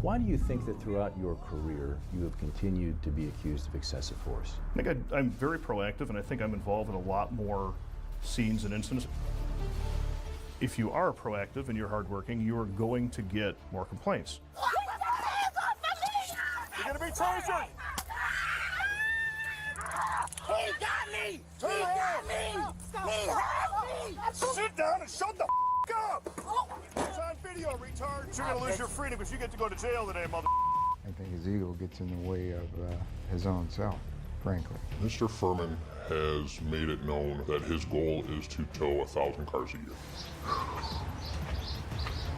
Why do you think that throughout your career you have continued to be accused of excessive force? I think I'm very proactive, and I think I'm involved in a lot more scenes and incidents. If you are proactive and you're hardworking, you are going to get more complaints. You're gonna be tasered! He got me! He got me! He had me! Sit down and shut the up! It's on video, retard. You're gonna lose your freedom because you get to go to jail today, mother. I think his ego gets in the way of his own self, frankly. Mr. Furman has made it known that his goal is to tow 1,000 cars a year.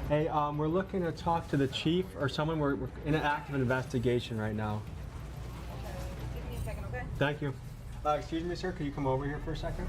Hey, we're looking to talk to the chief or someone. We're in an active investigation right now. Give me a second, okay? Thank you. Excuse me, sir, could you come over here for a second?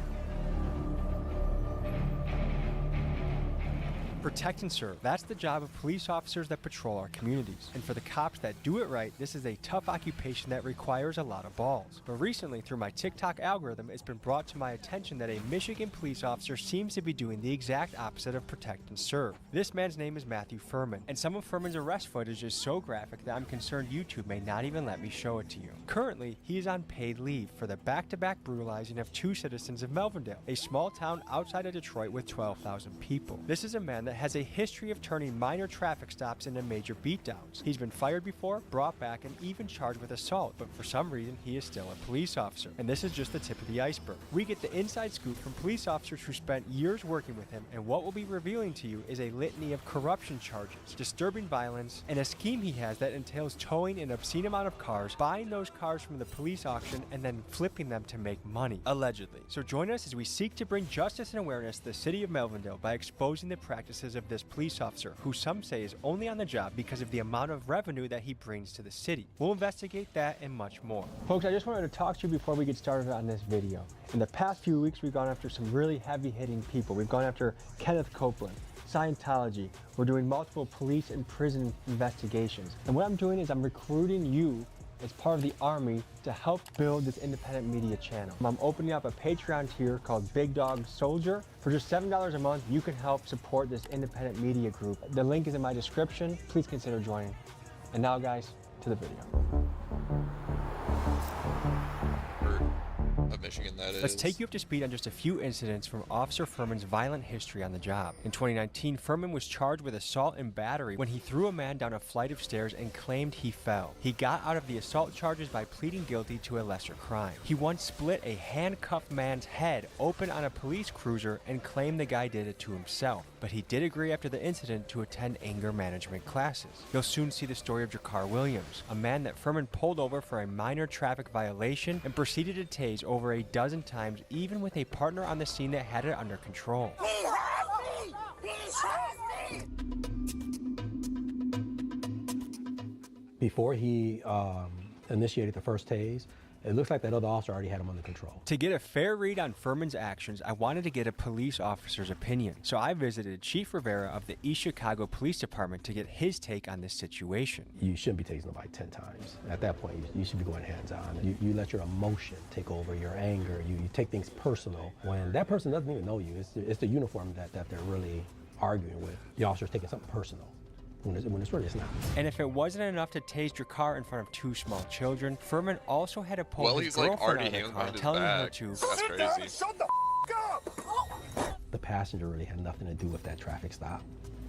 Protect and serve. That's the job of police officers that patrol our communities. And for the cops that do it right, this is a tough occupation that requires a lot of balls. But recently, through my TikTok algorithm, it's been brought to my attention that a Michigan police officer seems to be doing the exact opposite of protect and serve. This man's name is Matthew Furman, and some of Furman's arrest footage is so graphic that I'm concerned YouTube may not even let me show it to you. Currently, he is on paid leave for the back-to-back brutalizing of 2 citizens of Melvindale, a small town outside of Detroit with 12,000 people. This is a man that has a history of turning minor traffic stops into major beatdowns. He's been fired before, brought back, and even charged with assault, but for some reason he is still a police officer. And this is just the tip of the iceberg. We get the inside scoop from police officers who spent years working with him, and what we'll be revealing to you is a litany of corruption charges, disturbing violence, and a scheme he has that entails towing an obscene amount of cars, buying those cars from the police auction, and then flipping them to make money, allegedly. So join us as we seek to bring justice and awareness to the city of Melvindale by exposing the practices of this police officer, who some say is only on the job because of the amount of revenue that he brings to the city. We'll investigate that and much more. Folks, I just wanted to talk to you before we get started on this video. In the past few weeks, we've gone after some really heavy-hitting people. We've gone after Kenneth Copeland, Scientology. We're doing multiple police and prison investigations. And what I'm doing is I'm recruiting you as part of the army to help build this independent media channel. I'm opening up a Patreon tier called Big Dog Soldier. For just $7 a month, you can help support this independent media group. The link is in my description. Please consider joining. And now, guys, to the video. Of Michigan, that is. Let's take you up to speed on just a few incidents from Officer Furman's violent history on the job. In 2019, Furman was charged with assault and battery when he threw a man down a flight of stairs and claimed he fell. He got out of the assault charges by pleading guilty to a lesser crime. He once split a handcuffed man's head open on a police cruiser and claimed the guy did it to himself. But he did agree after the incident to attend anger management classes. You'll soon see the story of Jakar Williams, a man that Furman pulled over for a minor traffic violation and proceeded to tase over a dozen times, even with a partner on the scene that had it under control. He has me! He has me! Before he initiated the first tase, it looks like that other officer already had him under control. To get a fair read on Furman's actions, I wanted to get a police officer's opinion. So I visited Chief Rivera of the East Chicago Police Department to get his take on this situation. You shouldn't be tasing nobody 10 times. At that point, you should be going hands-on. You let your emotion take over, your anger. You take things personal when that person doesn't even know you. It's the uniform that they're really arguing with. The officer's taking something personal. When it's really, it's not. And if it wasn't enough to tase Jakar in front of 2 small children, Furman also had to pull his girlfriend out of the car, telling her to That's Sit down and crazy. shut the up! The passenger really had nothing to do with that traffic stop.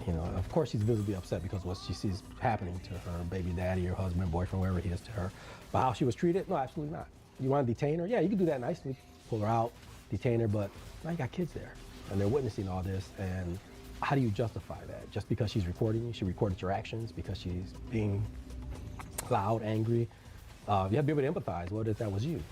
You know, of course she's visibly upset because of what she sees happening to her baby daddy or husband, boyfriend, wherever he is to her. But how she was treated? No, absolutely not. You want to detain her? Yeah, you can do that nicely. Pull her out, detain her, but now you got kids there. And they're witnessing all this, and how do you justify that? Just because she's recording you, she recorded your actions, because she's being loud, angry. You have to be able to empathize. What if that was you?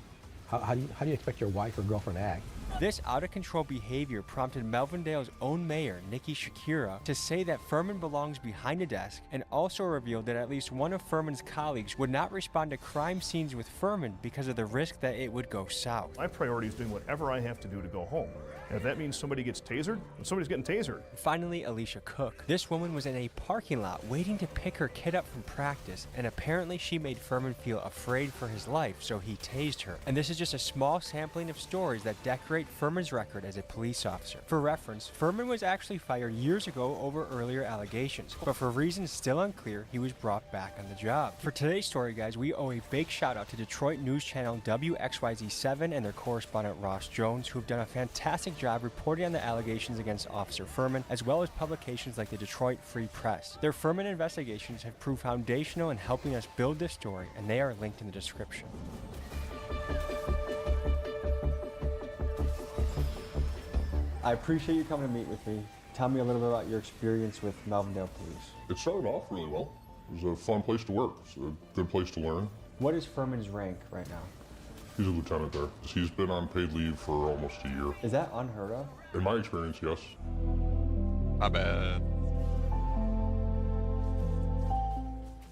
How do you expect your wife or girlfriend to act? This out-of-control behavior prompted Melvindale's own mayor, Nikki Shakira, to say that Furman belongs behind a desk, and also revealed that at least one of Furman's colleagues would not respond to crime scenes with Furman because of the risk that it would go south. My priority is doing whatever I have to do to go home. And if that means somebody gets tasered, then somebody's getting tasered. Finally, Alicia Cook. This woman was in a parking lot waiting to pick her kid up from practice, and apparently she made Furman feel afraid for his life, so he tased her. And this is just a small sampling of stories that decorate Furman's record as a police officer. For reference, Furman was actually fired years ago over earlier allegations, but for reasons still unclear, he was brought back on the job. For today's story, guys, we owe a big shout out to Detroit news channel WXYZ7 and their correspondent Ross Jones, who have done a fantastic job reporting on the allegations against Officer Furman, as well as publications like the Detroit Free Press. Their Furman investigations have proved foundational in helping us build this story, and they are linked in the description. I appreciate you coming to meet with me. Tell me a little bit about your experience with Melvindale Police. It started off really well. It was a fun place to work. It's a good place to learn. What is Furman's rank right now? He's a lieutenant there. He's been on paid leave for almost a year. Is that unheard of? In my experience, yes. My bad.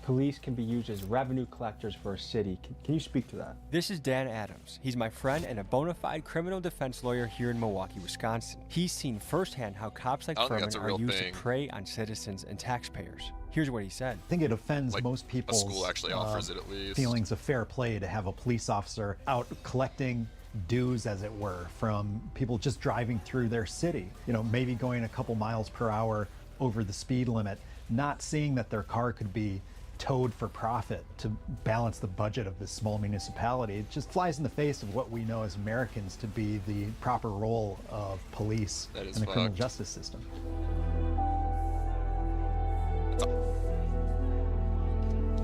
Police can be used as revenue collectors for a city. Can you speak to that? This is Dan Adams. He's my friend and a bona fide criminal defense lawyer here in Milwaukee, Wisconsin. He's seen firsthand how cops like Furman are used to prey on citizens and taxpayers. Here's what he said. I think it offends most people's school actually offers it at least. Feelings of fair play to have a police officer out collecting dues, as it were, from people just driving through their city. You know, maybe going a couple miles per hour over the speed limit, not seeing that their car could be towed for profit to balance the budget of this small municipality. It just flies in the face of what we know as Americans to be the proper role of police in the criminal justice system.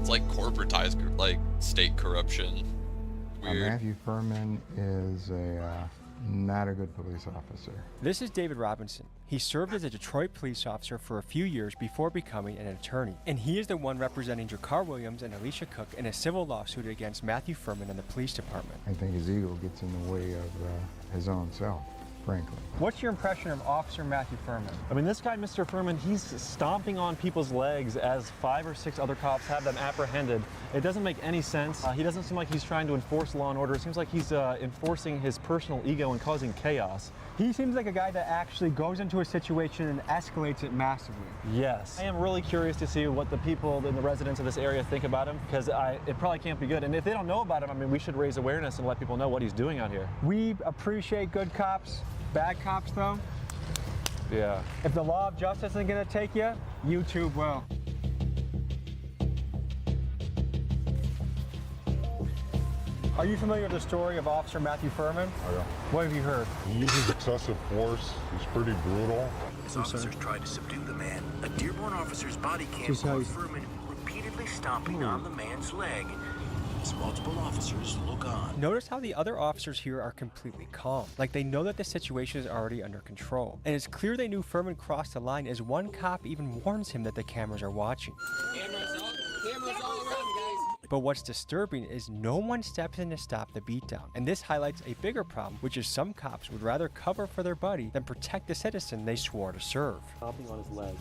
It's like corporatized, like state corruption. Weird. Matthew Furman is not a good police officer. This is David Robinson. He served as a Detroit police officer for a few years before becoming an attorney. And he is the one representing Jakar Williams and Alicia Cook in a civil lawsuit against Matthew Furman and the police department. I think his ego gets in the way of his own self, frankly. What's your impression of Officer Matthew Furman? I mean, this guy, Mr. Furman, he's stomping on people's legs as 5 or 6 other cops have them apprehended. It doesn't make any sense. He doesn't seem like he's trying to enforce law and order. It seems like he's enforcing his personal ego and causing chaos. He seems like a guy that actually goes into a situation and escalates it massively. Yes. I am really curious to see what the people and the residents of this area think about him, because it probably can't be good. And if they don't know about him, I mean, we should raise awareness and let people know what he's doing out here. We appreciate good cops. Bad cops, though? Yeah. If the law of justice isn't gonna take you, YouTube will. Are you familiar with the story of Officer Matthew Furman? Oh, yeah. What have you heard? He uses excessive force. He's pretty brutal. As officers tried to subdue the man, a Dearborn officer's body cam caught Furman repeatedly stomping on the man's leg. As multiple officers look on. Notice how the other officers here are completely calm, like they know that the situation is already under control. And it's clear they knew Furman crossed the line, as one cop even warns him that the cameras are watching. Cameras all around, guys. But what's disturbing is no one steps in to stop the beatdown. And this highlights a bigger problem, which is some cops would rather cover for their buddy than protect the citizen they swore to serve. Stomping on his legs.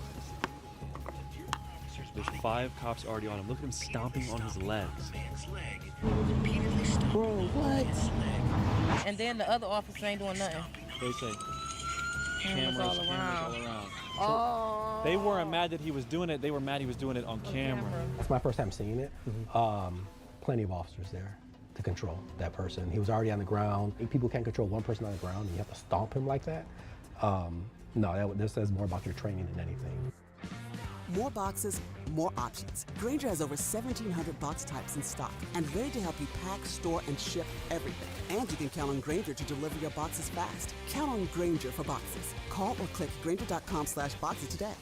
There's 5 cops already on him. Look at him stomping on his legs. Bro, what? And then the other officer ain't doing nothing. They say Cameras all around. Oh. They weren't mad that he was doing it. They were mad he was doing it on camera. That's my first time seeing it. Plenty of officers there to control that person. He was already on the ground. People can't control one person on the ground, and you have to stomp him like that. No, this says more about your training than anything. More boxes, more options. Grainger has over 1,700 box types in stock and ready to help you pack, store, and ship everything. And you can count on Grainger to deliver your boxes fast. Count on Grainger for boxes. Call or click Grainger.com/boxes today.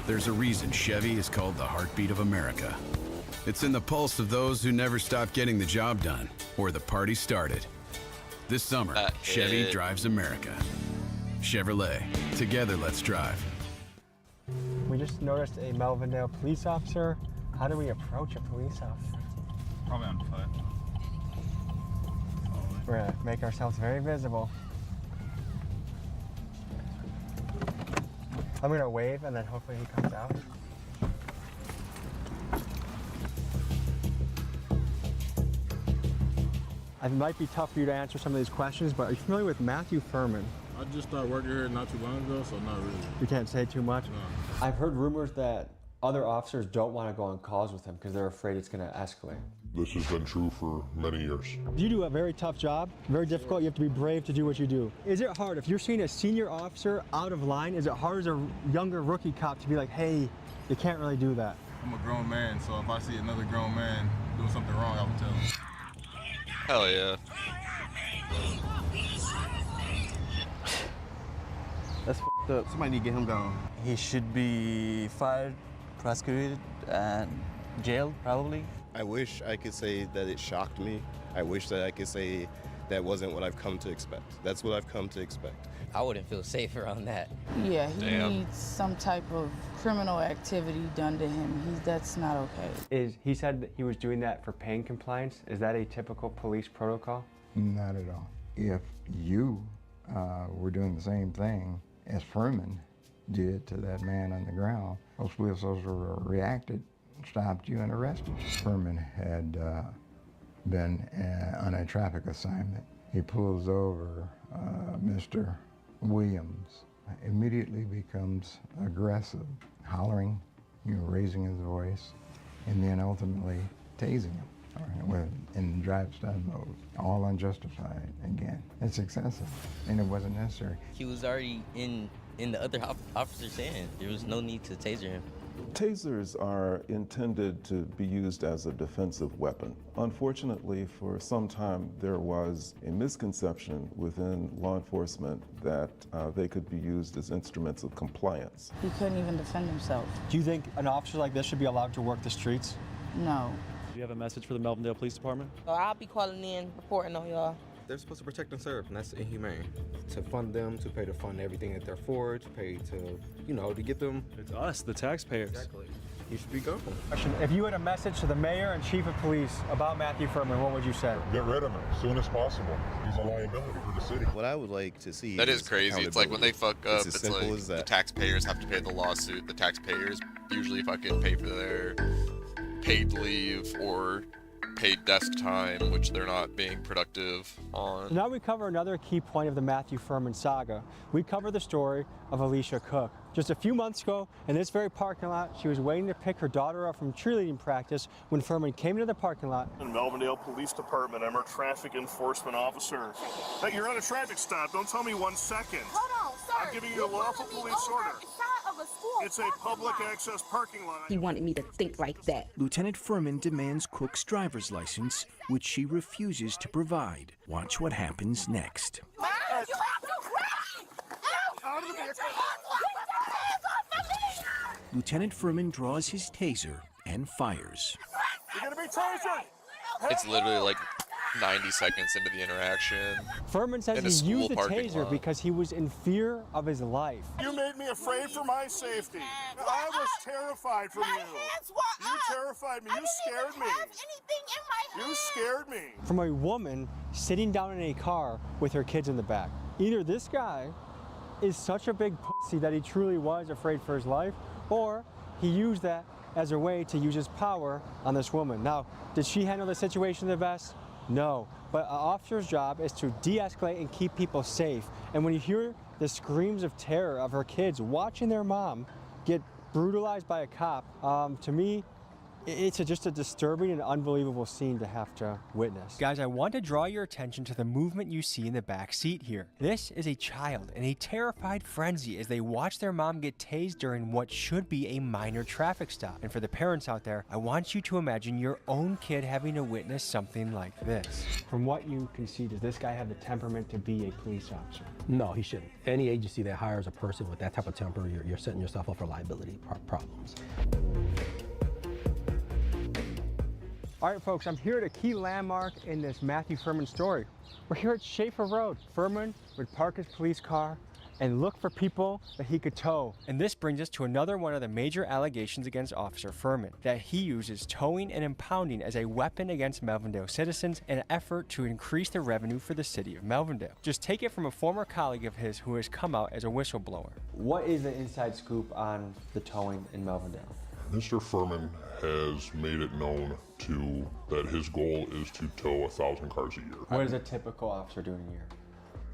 There's a reason Chevy is called the heartbeat of America. It's in the pulse of those who never stop getting the job done or the party started. This summer, Chevy drives America. Chevrolet, together let's drive. We just noticed a Melvindale police officer. How do we approach a police officer? Probably on foot. We're gonna make ourselves very visible. I'm gonna wave and then hopefully he comes out. It might be tough for you to answer some of these questions, but are you familiar with Matthew Furman? I just started working here not too long ago, so not really. You can't say too much? No. I've heard rumors that Other officers don't want to go on calls with him because they're afraid it's going to escalate. This has been true for many years. You do a very tough job, very difficult. You have to be brave to do what you do. Is it hard if you're seeing a senior officer out of line? Is it hard as a younger rookie cop to be like, hey, you can't really do that? I'm a grown man, so if I see another grown man doing something wrong, I will tell him. Hell yeah. That's f***ed up. Somebody need to get him gone. He should be fired, prosecuted, and jailed, probably. I wish I could say that it shocked me. I wish that I could say that wasn't what I've come to expect. That's what I've come to expect. I wouldn't feel safe around that. Yeah, he needs some type of criminal activity done to him. That's not okay. He said that he was doing that for pain compliance. Is that a typical police protocol? Not at all. If you were doing the same thing as Furman did to that man on the ground, those police officers reacted, stopped you, and arrested. Furman had been on a traffic assignment. He pulls over Mr. Williams, immediately becomes aggressive, hollering, raising his voice, and then ultimately tasing him in drive-stop mode, all unjustified again. It's excessive, and it wasn't necessary. He was already in the other officer's hand. There was no need to taser him. Tasers are intended to be used as a defensive weapon. Unfortunately, for some time, there was a misconception within law enforcement that they could be used as instruments of compliance. He couldn't even defend himself. Do you think an officer like this should be allowed to work the streets? No. Do you have a message for the Melvindale Police Department? I'll be calling in, reporting on y'all. They're supposed to protect and serve, and that's inhumane. To fund them, to pay to fund everything that they're for, to pay to, to get them. It's us, the taxpayers. Exactly. You should be gone. If you had a message to the mayor and chief of police about Matthew Furman, what would you say? Get rid of him as soon as possible. He's a liability for the city. What I would like to see That is crazy. It's like when they fuck up, it's as simple as that. The taxpayers have to pay the lawsuit. The taxpayers usually fucking pay for their paid leave or paid desk time, which they're not being productive on. Now we cover another key point of the Matthew Furman saga. We cover the story of Alicia Cook. Just a few months ago, in this very parking lot, she was waiting to pick her daughter up from cheerleading practice when Furman came into the parking lot. In Melvindale Police Department, I'm a traffic enforcement officer. Hey, you're on a traffic stop. Don't tell me 1 second. Hold on, sir. I'm giving you a lawful police order. It's a public access parking lot. He wanted me to think like that. Lieutenant Furman demands Cook's driver's license, which she refuses to provide. Watch what happens next. Mom, you have to run! Out of the vehicle! Lieutenant Furman draws his taser and fires. You're gonna be tasered! It's literally like 90 seconds into the interaction. Furman says he used the taser because he was in fear of his life. You made me afraid for my safety. I was terrified from you. You terrified me. You scared me. You scared me. From a woman sitting down in a car with her kids in the back. Either this guy is such a big pussy that he truly was afraid for his life, or he used that as a way to use his power on this woman. Now, did she handle the situation the best? No, but an officer's job is to de-escalate and keep people safe. And when you hear the screams of terror of her kids watching their mom get brutalized by a cop, to me, it's just a disturbing and unbelievable scene to have to witness. Guys, I want to draw your attention to the movement you see in the back seat here. This is a child in a terrified frenzy as they watch their mom get tased during what should be a minor traffic stop. And for the parents out there, I want you to imagine your own kid having to witness something like this. From what you can see, does this guy have the temperament to be a police officer? No, he shouldn't. Any agency that hires a person with that type of temper, you're setting yourself up for liability problems. All right, folks, I'm here at a key landmark in this Matthew Furman story. We're here at Schaefer Road. Furman would park his police car and look for people that he could tow. And this brings us to another one of the major allegations against Officer Furman, that he uses towing and impounding as a weapon against Melvindale citizens in an effort to increase the revenue for the city of Melvindale. Just take it from a former colleague of his who has come out as a whistleblower. What is the inside scoop on the towing in Melvindale? Mr. Furman has made it known that his goal is to tow 1,000 cars a year. What does a typical officer do in a year?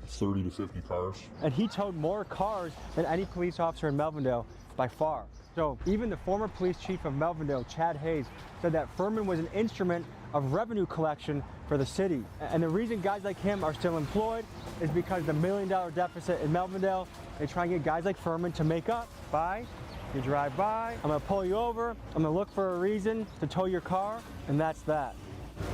30 to 50 cars. And he towed more cars than any police officer in Melvindale by far. So even the former police chief of Melvindale, Chad Hayes, said that Furman was an instrument of revenue collection for the city. And the reason guys like him are still employed is because the $1 million deficit in Melvindale, they try and get guys like Furman to make up by, you drive by, I'm gonna pull you over, I'm gonna look for a reason to tow your car, and that's that.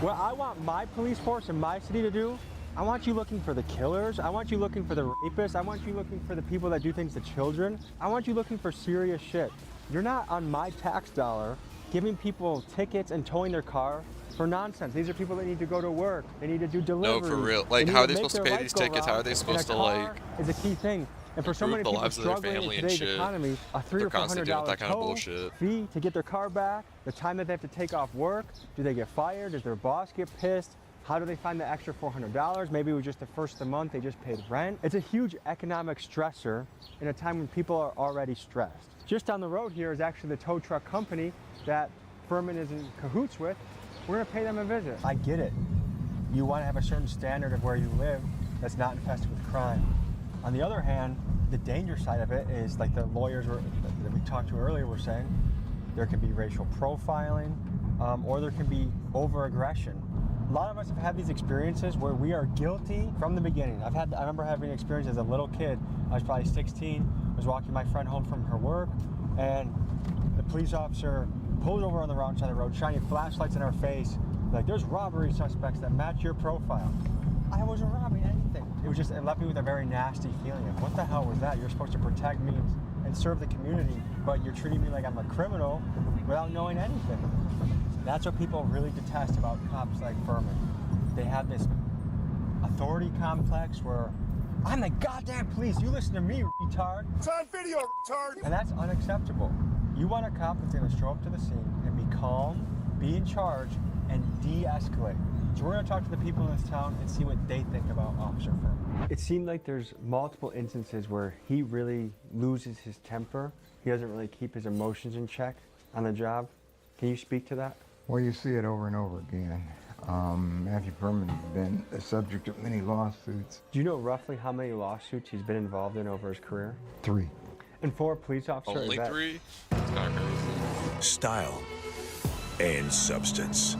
What I want my police force in my city to do, I want you looking for the killers, I want you looking for the rapists, I want you looking for the people that do things to children, I want you looking for serious shit. You're not on my tax dollar giving people tickets and towing their car for nonsense. These are people that need to go to work, they need to do delivery. No, for real. Like, how are they supposed to pay these tickets? How are they supposed to, like, is a key thing. And for so many the people lives of their struggling in family and today's shit? economy, a $300 They're or constantly dealing with $400 that kind of tow bullshit. fee to get their car back, the time that they have to take off work, do they get fired? Does their boss get pissed? How do they find the extra $400? Maybe it was just the first of the month, they just paid rent. It's a huge economic stressor in a time when people are already stressed. Just down the road here is actually the tow truck company that Furman is in cahoots with. We're gonna pay them a visit. I get it. You wanna have a certain standard of where you live that's not infested with crime. On the other hand, the danger side of it is, like the lawyers that we talked to earlier were saying, there can be racial profiling, or there can be over-aggression. A lot of us have had these experiences where we are guilty from the beginning. I remember having an experience as a little kid. I was probably 16, I was walking my friend home from her work, and the police officer pulled over on the wrong side of the road, shining flashlights in our face, like, there's robbery suspects that match your profile. I wasn't robbing anything. It left me with a very nasty feeling of, what the hell was that? You're supposed to protect me and serve the community, but you're treating me like I'm a criminal without knowing anything. That's what people really detest about cops like Furman. They have this authority complex where, I'm the goddamn police, you listen to me, retard. It's on video, retard. And that's unacceptable. You want a cop that's gonna show up to the scene and be calm, be in charge, and de-escalate. So we're gonna talk to the people in this town and see what they think about Officer Furman. It seemed like there's multiple instances where he really loses his temper. He doesn't really keep his emotions in check on the job. Can you speak to that? Well, you see it over and over again. Matthew Furman's been the subject of many lawsuits. Do you know roughly how many lawsuits he's been involved in over his career? 3. And for a police officer, Only 3? That's kind of crazy. Style and substance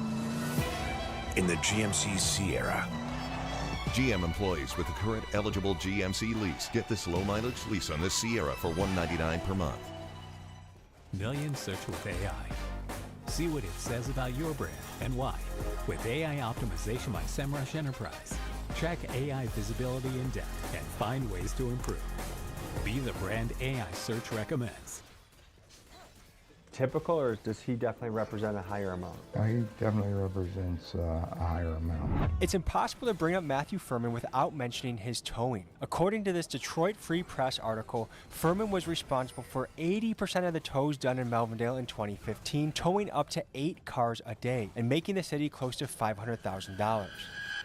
in the GMC Sierra. GM employees with a current eligible GMC lease get this low mileage lease on this Sierra for $199 per month. Millions search with AI. See what it says about your brand and why with AI optimization by SEMrush Enterprise. Track AI visibility in depth and find ways to improve. Be the brand AI search recommends. Typical, or does he definitely represent a higher amount? He definitely represents a higher amount. It's impossible to bring up Matthew Furman without mentioning his towing. According to this Detroit Free Press article, Furman was responsible for 80% of the tows done in Melvindale in 2015, towing up to 8 cars a day and making the city close to $500,000.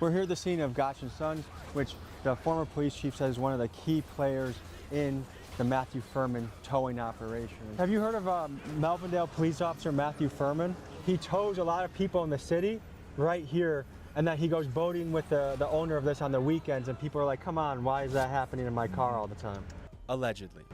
We're here at the scene of Gotch & Sons, which the former police chief says is one of the key players in the Matthew Furman towing operation. Have you heard of Melvindale police officer Matthew Furman? He tows a lot of people in the city right here, and that he goes boating with the owner of this on the weekends, and people are like, come on, why is that happening in my car all the time? Allegedly.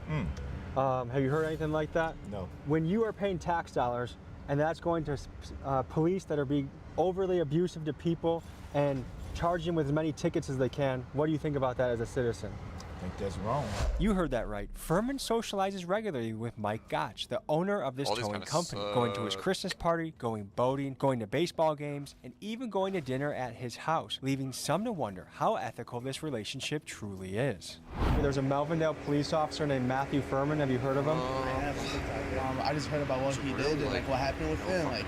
Have you heard anything like that? No. When you are paying tax dollars, and that's going to police that are being overly abusive to people and charging them with as many tickets as they can, what do you think about that as a citizen? I think that's wrong. You heard that right. Furman socializes regularly with Mike Gotch, the owner of this towing company, going to his Christmas party, going boating, going to baseball games, and even going to dinner at his house, leaving some to wonder how ethical this relationship truly is. There's a Melvindale police officer named Matthew Furman. Have you heard of him? I have. I just heard about what he did and like what happened with him. Like,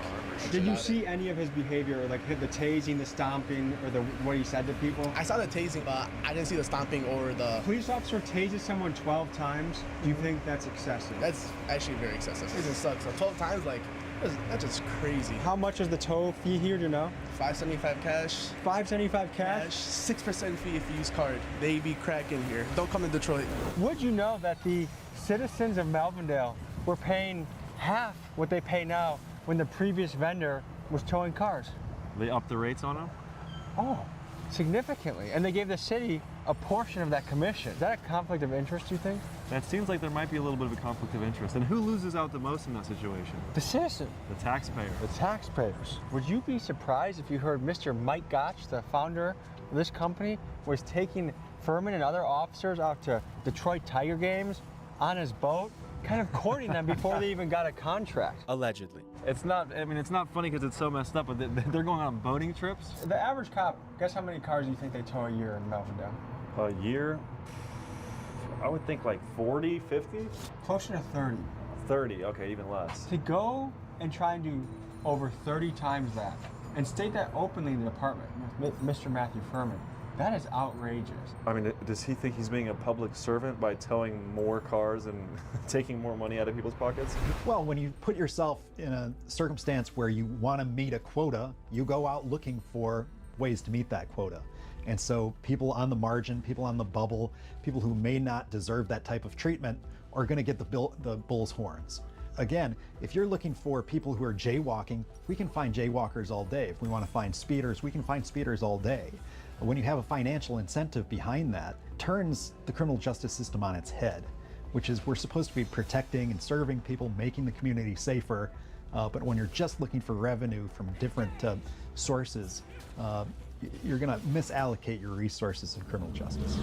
did you see any of his behavior, like the tasing, the stomping, or what he said to people? I saw the tasing, but I didn't see the stomping or the. Police officer tases someone 12 times. Do you think that's excessive? That's actually very excessive. It just sucks. So 12 times, like, that's just crazy. How much is the tow fee here? Do you know? $5.75 cash. $5.75 cash? 6% fee if you use card. They be cracking here. Don't come to Detroit. Would you know that the citizens of Melvindale were paying half what they pay now when the previous vendor was towing cars? They upped the rates on them? Oh, significantly, and they gave the city a portion of that commission. Is that a conflict of interest, you think? That seems like there might be a little bit of a conflict of interest. And who loses out the most in that situation? The citizen. The taxpayer. The taxpayers. Would you be surprised if you heard Mr. Mike Gotch, the founder of this company, was taking Furman and other officers out to Detroit Tiger games on his boat, kind of courting them before they even got a contract? Allegedly. It's not funny because it's so messed up, but they're going on boating trips. The average cop, guess how many cars do you think they tow a year in Melvindale? A year? I would think like 40, 50? Closer to 30. 30, okay, even less. To go and try and do over 30 times that, and state that openly in the department with Mr. Matthew Furman, that is outrageous. I mean, does he think he's being a public servant by towing more cars and taking more money out of people's pockets? Well, when you put yourself in a circumstance where you want to meet a quota, you go out looking for ways to meet that quota. And so people on the margin, people on the bubble, people who may not deserve that type of treatment are going to get the bull's horns. Again, if you're looking for people who are jaywalking, we can find jaywalkers all day. If we want to find speeders, we can find speeders all day. When you have a financial incentive behind that, turns the criminal justice system on its head, which is we're supposed to be protecting and serving people, making the community safer. But when you're just looking for revenue from different sources, you're going to misallocate your resources of criminal justice.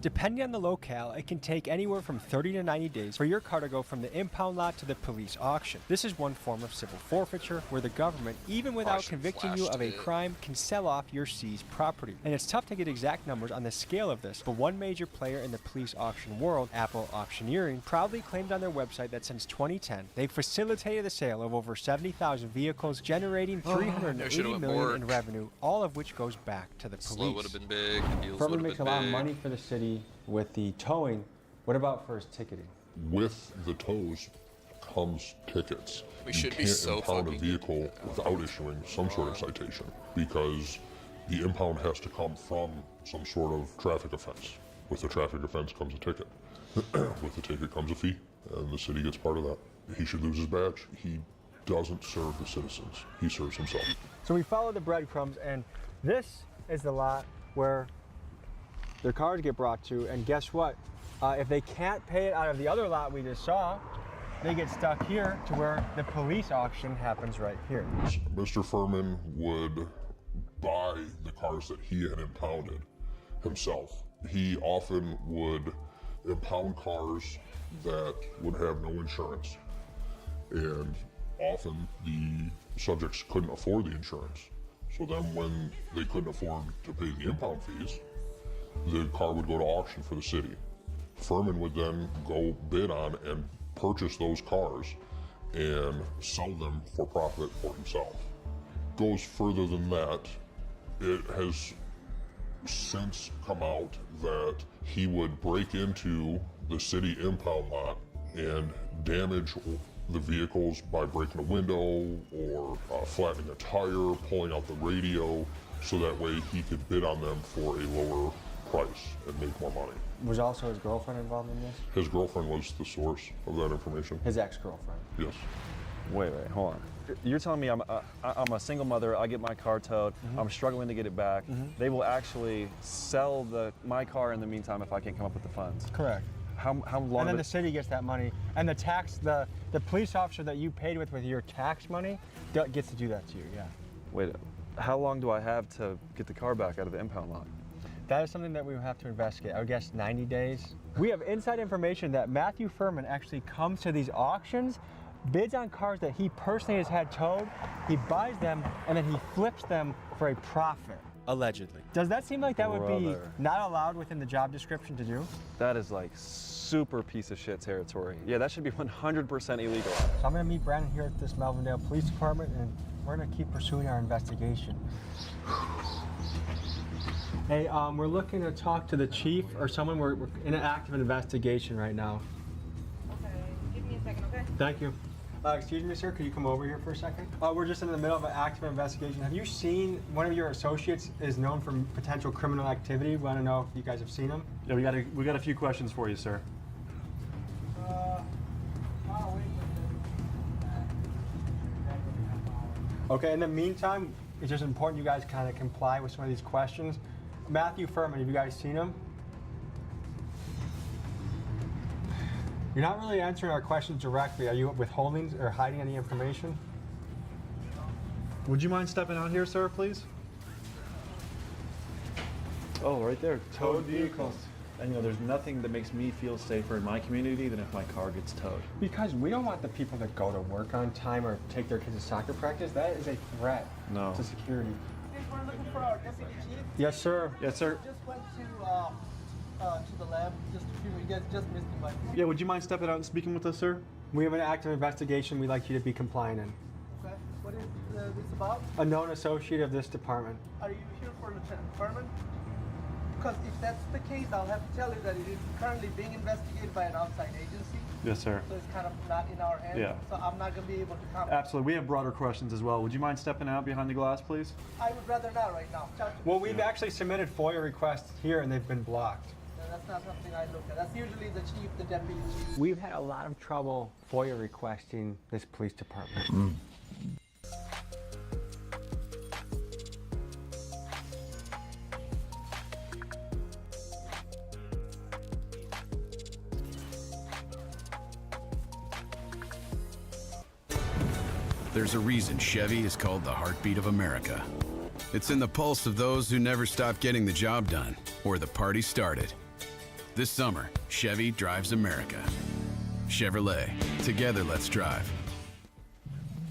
Depending on the locale, it can take anywhere from 30 to 90 days for your car to go from the impound lot to the police auction. This is one form of civil forfeiture where the government, even without convicting you of a crime, can sell off your seized property. And it's tough to get exact numbers on the scale of this, but one major player in the police auction world, Apple Auctioneering, proudly claimed on their website that since 2010, they've facilitated the sale of over 70,000 vehicles, generating $380 million in revenue, all of which goes back to the police. Slow would have been big. The deals Furman would have makes a been lot of big. money for the city with the towing. What about for his ticketing? With the tows comes tickets. We should be you can't so impound a fucking vehicle without issuing some sort of citation because the impound has to come from some sort of traffic offense. With the traffic offense comes a ticket. With the ticket comes a fee, and the city gets part of that. He should lose his badge. He doesn't serve the citizens. He serves himself. So we follow the breadcrumbs, and this is the lot where their cars get brought to, and guess what? If they can't pay it out of the other lot we just saw, they get stuck here to where the police auction happens right here. Mr. Furman would buy the cars that he had impounded himself. He often would impound cars that would have no insurance, and often the subjects couldn't afford the insurance. So then when they couldn't afford to pay the impound fees, the car would go to auction for the city. Furman would then go bid on and purchase those cars and sell them for profit for himself. Goes further than that. It has since come out that he would break into the city impound lot and damage the vehicles by breaking a window or flattening a tire, pulling out the radio, so that way he could bid on them for a lower price and make more money. Was also his girlfriend involved in this? His girlfriend was the source of that information. His ex-girlfriend? Yes. Wait, hold on. You're telling me I'm a single mother, I get my car towed, I'm struggling to get it back. They will actually sell my car in the meantime if I can't come up with the funds. Correct. How long? And then the city gets that money, and the police officer that you paid with your tax money gets to do that to you, yeah. Wait, how long do I have to get the car back out of the impound lot? That is something that we would have to investigate. I would guess 90 days. We have inside information that Matthew Furman actually comes to these auctions, bids on cars that he personally has had towed, he buys them, and then he flips them for a profit. Allegedly. Does that seem like that would be not allowed within the job description to do? That is like super piece of shit territory. Yeah, that should be 100% illegal. So I'm gonna meet Brandon here at this Melvindale Police Department, and we're gonna keep pursuing our investigation. Hey, we're looking to talk to the chief or someone. We're in an active investigation right now. Okay, give me a second, okay? Thank you. Excuse me, sir, could you come over here for a second? We're just in the middle of an active investigation. Have you seen one of your associates is known for potential criminal activity? We want to know if you guys have seen him. Yeah, we got a few questions for you, sir. Okay, in the meantime, it's just important you guys kind of comply with some of these questions. Matthew Furman, have you guys seen him? You're not really answering our questions directly. Are you withholding or hiding any information? Would you mind stepping out here, sir, please? Oh, right there, towed vehicles. And there's nothing that makes me feel safer in my community than if my car gets towed. Because we don't want the people that go to work on time or take their kids to soccer practice. That is a threat to security. We're looking for our deputy chief. Yes, sir. Yes, sir. Just went to the lab just a few. You guys just missed him. Yeah, would you mind stepping out and speaking with us, sir? We have an active investigation we'd like you to be compliant in. Okay. What is this about? A known associate of this department. Are you here for Lieutenant Furman? Because if that's the case, I'll have to tell you that it is currently being investigated by an outside agency. Yes, sir. So it's kind of not in our hands. Yeah. So I'm not going to be able to comment. Absolutely. We have broader questions as well. Would you mind stepping out behind the glass, please? I would rather not right now. Well, we've actually submitted FOIA requests here and they've been blocked. No, that's not something I look at. That's usually the chief, the deputy chief. We've had a lot of trouble FOIA requesting this police department. There's a reason Chevy is called the heartbeat of America. It's in the pulse of those who never stop getting the job done or the party started. This summer, Chevy drives America. Chevrolet, together let's drive.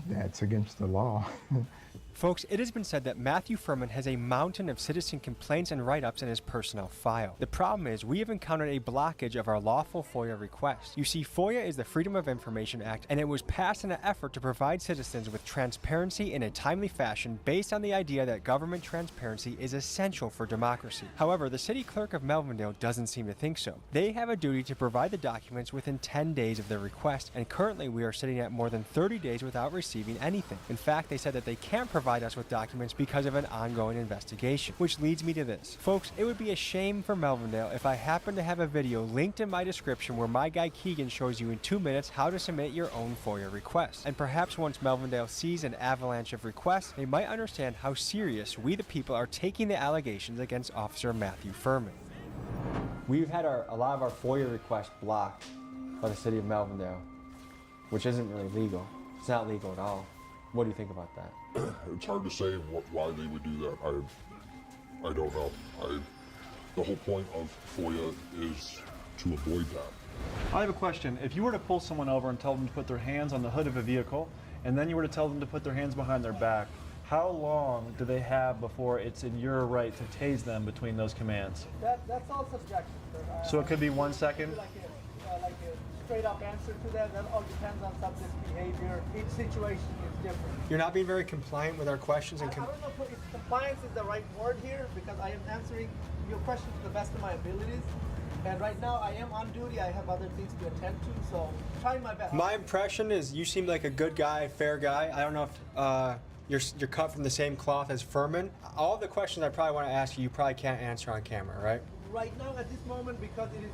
That's against the law. Folks, it has been said that Matthew Furman has a mountain of citizen complaints and write-ups in his personnel file. The problem is we have encountered a blockage of our lawful FOIA request. You see, FOIA is the Freedom of Information Act, and it was passed in an effort to provide citizens with transparency in a timely fashion based on the idea that government transparency is essential for democracy. However, the city clerk of Melvindale doesn't seem to think so. They have a duty to provide the documents within 10 days of their request, and currently we are sitting at more than 30 days without receiving anything. In fact, they said that they can't provide us with documents because of an ongoing investigation. Which leads me to this. Folks, it would be a shame for Melvindale if I happen to have a video linked in my description where my guy Keegan shows you in 2 minutes how to submit your own FOIA request. And perhaps once Melvindale sees an avalanche of requests, they might understand how serious we the people are taking the allegations against Officer Matthew Furman. We've had a lot of our FOIA requests blocked by the city of Melvindale, which isn't really legal. It's not legal at all. What do you think about that? It's hard to say why they would do that. I don't know. The whole point of FOIA is to avoid that. I have a question. If you were to pull someone over and tell them to put their hands on the hood of a vehicle, and then you were to tell them to put their hands behind their back, how long do they have before it's in your right to tase them between those commands? That's all subjective, sir. So it could be 1 second? Like a straight up answer to that. That all depends on subject behavior. Each situation is different. You're not being very compliant with our questions. And I don't know if compliance is the right word here because I am answering your question to the best of my abilities. And right now I am on duty. I have other things to attend to, so I'm trying my best. My impression is you seem like a good guy, fair guy. I don't know if you're cut from the same cloth as Furman. All the questions I probably want to ask you, you probably can't answer on camera, right? Right now, at this moment, because it is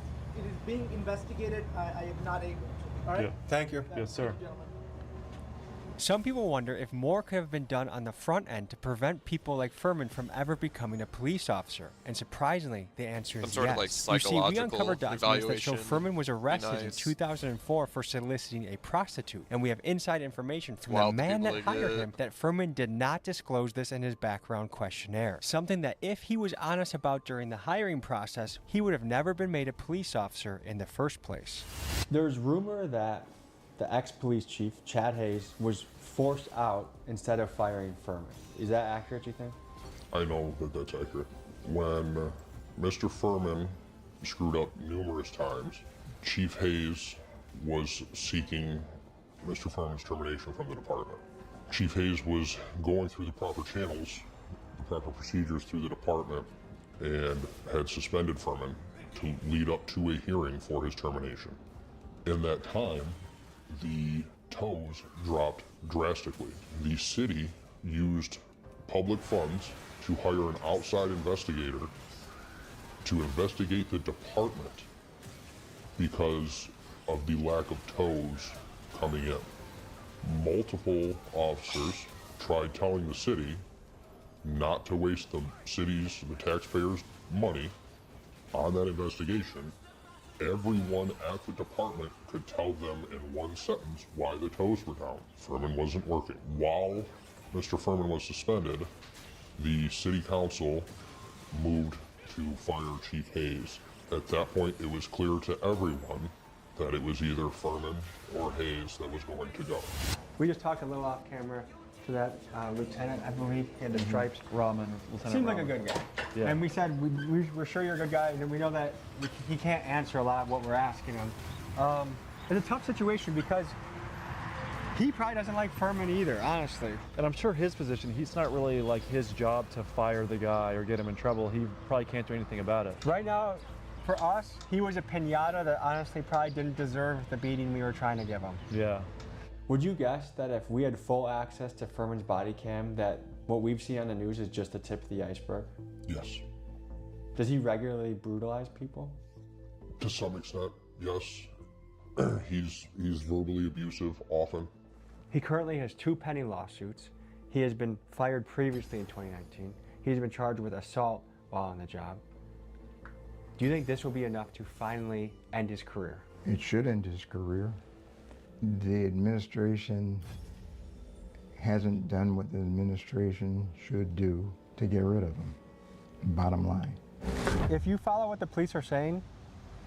being investigated, I am not able to. All right? Yeah. Thank you. Yes, sir. Some people wonder if more could have been done on the front end to prevent people like Furman from ever becoming a police officer. And surprisingly, the answer is yes. Some sort of like psychological you see, we uncovered documents that show evaluation Furman was arrested in nice. 2004 for soliciting a prostitute. And we have inside information from the Wild man people that they hired get. him that Furman did not disclose this in his background questionnaire. Something that if he was honest about during the hiring process, he would have never been made a police officer in the first place. There's rumor that the ex-police chief, Chad Hayes, was forced out instead of firing Furman. Is that accurate, you think? I know that that's accurate. When Mr. Furman screwed up numerous times, Chief Hayes was seeking Mr. Furman's termination from the department. Chief Hayes was going through the proper channels, the proper procedures through the department, and had suspended Furman to lead up to a hearing for his termination. In that time, the tows dropped drastically. The city used public funds to hire an outside investigator to investigate the department because of the lack of tows coming in. Multiple officers tried telling the city not to waste the city's, the taxpayers' money on that investigation, everyone at the department could tell them in one sentence why the tows were down. Furman wasn't working. While Mr. Furman was suspended, the city council moved to fire Chief Hayes. At that point, it was clear to everyone that it was either Furman or Hayes that was going to go. We just talked a little off camera to that lieutenant, I believe, he had the stripes. Lieutenant Seemed like a Rahman. good guy. Yeah. And we said, we're sure you're a good guy, and we know that he can't answer a lot of what we're asking him. It's a tough situation because he probably doesn't like Furman either, honestly. And I'm sure his position, it's not really like his job to fire the guy or get him in trouble. He probably can't do anything about it. Right now, for us, he was a piñata that honestly probably didn't deserve the beating we were trying to give him. Yeah. Would you guess that if we had full access to Furman's body cam, that what we've seen on the news is just the tip of the iceberg? Yes. Does he regularly brutalize people? To some extent, yes. He's verbally abusive often. He currently has 2 pending lawsuits. He has been fired previously in 2019. He's been charged with assault while on the job. Do you think this will be enough to finally end his career? It should end his career. The administration hasn't done what the administration should do to get rid of him. Bottom line. If you follow what the police are saying,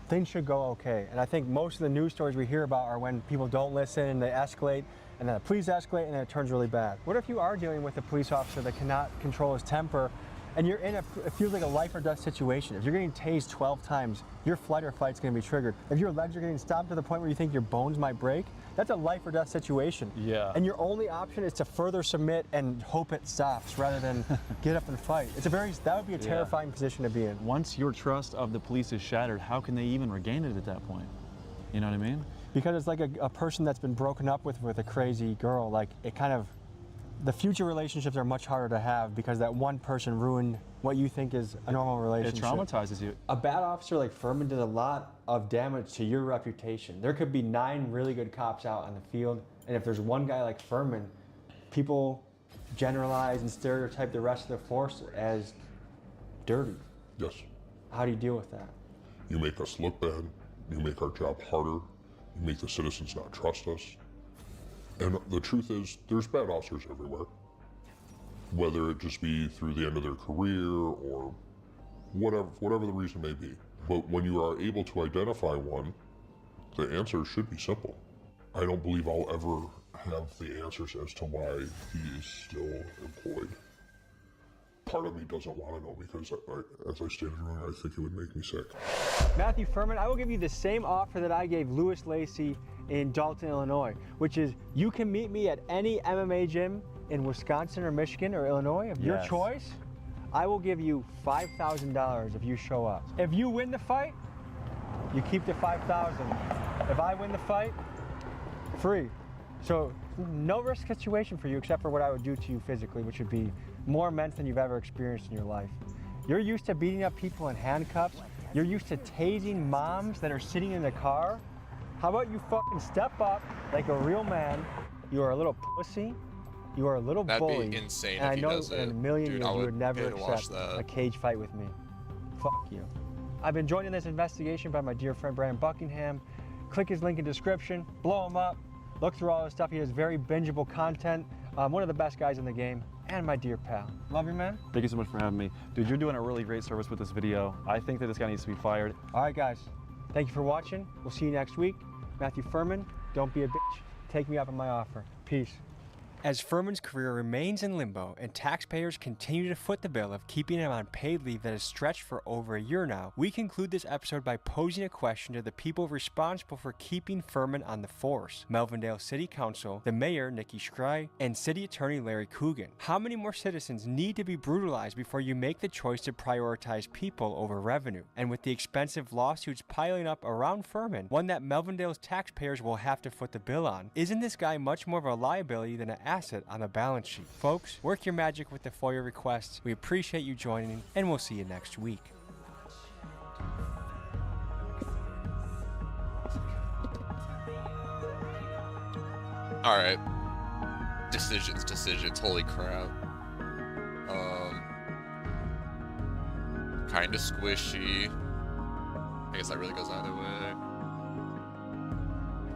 things should go okay. And I think most of the news stories we hear about are when people don't listen and they escalate, and then the police escalate and then it turns really bad. What if you are dealing with a police officer that cannot control his temper and you're in it feels like a life or death situation? If you're getting tased 12 times, your flight or fight's gonna be triggered. If your legs are getting stopped to the point where you think your bones might break, that's a life or death situation. Yeah. And your only option is to further submit and hope it stops rather than get up and fight. That would be a terrifying position to be in. Once your trust of the police is shattered, how can they even regain it at that point? You know what I mean? Because it's like a person that's been broken up with a crazy girl. Like, it kind of, the future relationships are much harder to have because that one person ruined what you think is a normal relationship. It traumatizes you. A bad officer like Furman did a lot of damage to your reputation. There could be 9 really good cops out on the field, and if there's one guy like Furman, people generalize and stereotype the rest of the force as dirty. Yes. How do you deal with that? You make us look bad. You make our job harder. You make the citizens not trust us. And the truth is, there's bad officers everywhere. Whether it just be through the end of their career or whatever the reason may be. But when you are able to identify one, the answer should be simple. I don't believe I'll ever have the answers as to why he is still employed. Part of me doesn't want to know because, as I stated earlier, I think it would make me sick. Matthew Furman, I will give you the same offer that I gave Louis Lacey in Dalton, Illinois, which is you can meet me at any MMA gym in Wisconsin or Michigan or Illinois of your choice. I will give you $5,000 if you show up. If you win the fight, you keep the $5,000. If I win the fight, free. So no risk situation for you except for what I would do to you physically, which would be more immense than you've ever experienced in your life. You're used to beating up people in handcuffs. You're used to tasing moms that are sitting in the car. How about you fucking step up like a real man? You are a little pussy. You are a little bully. That'd be insane and if he I know does in it. a million Dude, years I you would would never pay to watch accept that. a cage fight with me. Fuck you. I've been joined in this investigation by my dear friend Brandon Buckingham. Click his link in description, blow him up, look through all his stuff. He has very bingeable content. One of the best guys in the game, and my dear pal. Love you, man. Thank you so much for having me. Dude, you're doing a really great service with this video. I think that this guy needs to be fired. All right, guys. Thank you for watching. We'll see you next week. Matthew Furman, don't be a bitch. Take me up on my offer. Peace. As Furman's career remains in limbo and taxpayers continue to foot the bill of keeping him on paid leave that has stretched for over a year now, we conclude this episode by posing a question to the people responsible for keeping Furman on the force: Melvindale City Council, the Mayor Nikki Scry, and City Attorney Larry Coogan. How many more citizens need to be brutalized before you make the choice to prioritize people over revenue? And with the expensive lawsuits piling up around Furman, one that Melvindale's taxpayers will have to foot the bill on, isn't this guy much more of a liability than an asset on the balance sheet? Folks, work your magic with the FOIA requests. We appreciate you joining, and we'll see you next week. Alright. Decisions. Holy crap. kind of squishy. I guess that really goes either way.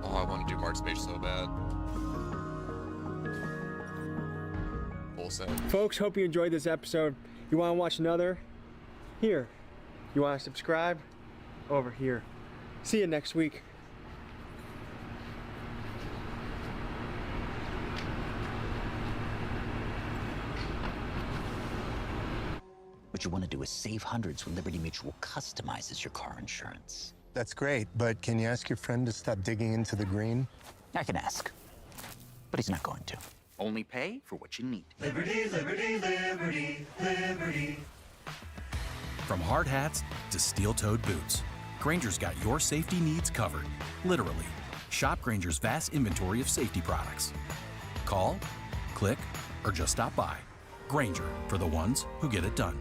Oh, I want to do Mark's page so bad. Full set. Folks, hope you enjoyed this episode. You want to watch another? Here. You want to subscribe? Over here. See you next week. What you want to do is save hundreds when Liberty Mutual customizes your car insurance. That's great, but can you ask your friend to stop digging into the green? I can ask, but he's not going to. Only pay for what you need. Liberty, liberty, liberty, liberty. From hard hats to steel-toed boots, Grainger's got your safety needs covered, literally. Shop Grainger's vast inventory of safety products. Call, click, or just stop by. Grainger, for the ones who get it done.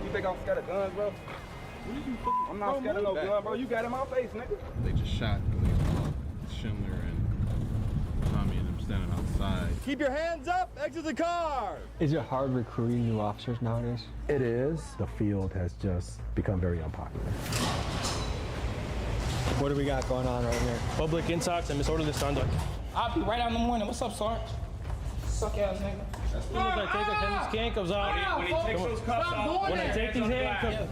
You think I'm scared of guns, bro? I'm not scared of no gun, bro. You got in my face, nigga. They just shot police Schindler and Tommy and them standing outside. Keep your hands up, exit the car. Is it hard recruiting new officers nowadays? It is. The field has just become very unpopular. What do we got going on right here? Public intox and disorderly conduct. I'll be right out in the morning. What's up, Sarge? Suck ass nigga. As soon as I take the handcuffs out, when he takes those cuffs out, when I take these handcuffs.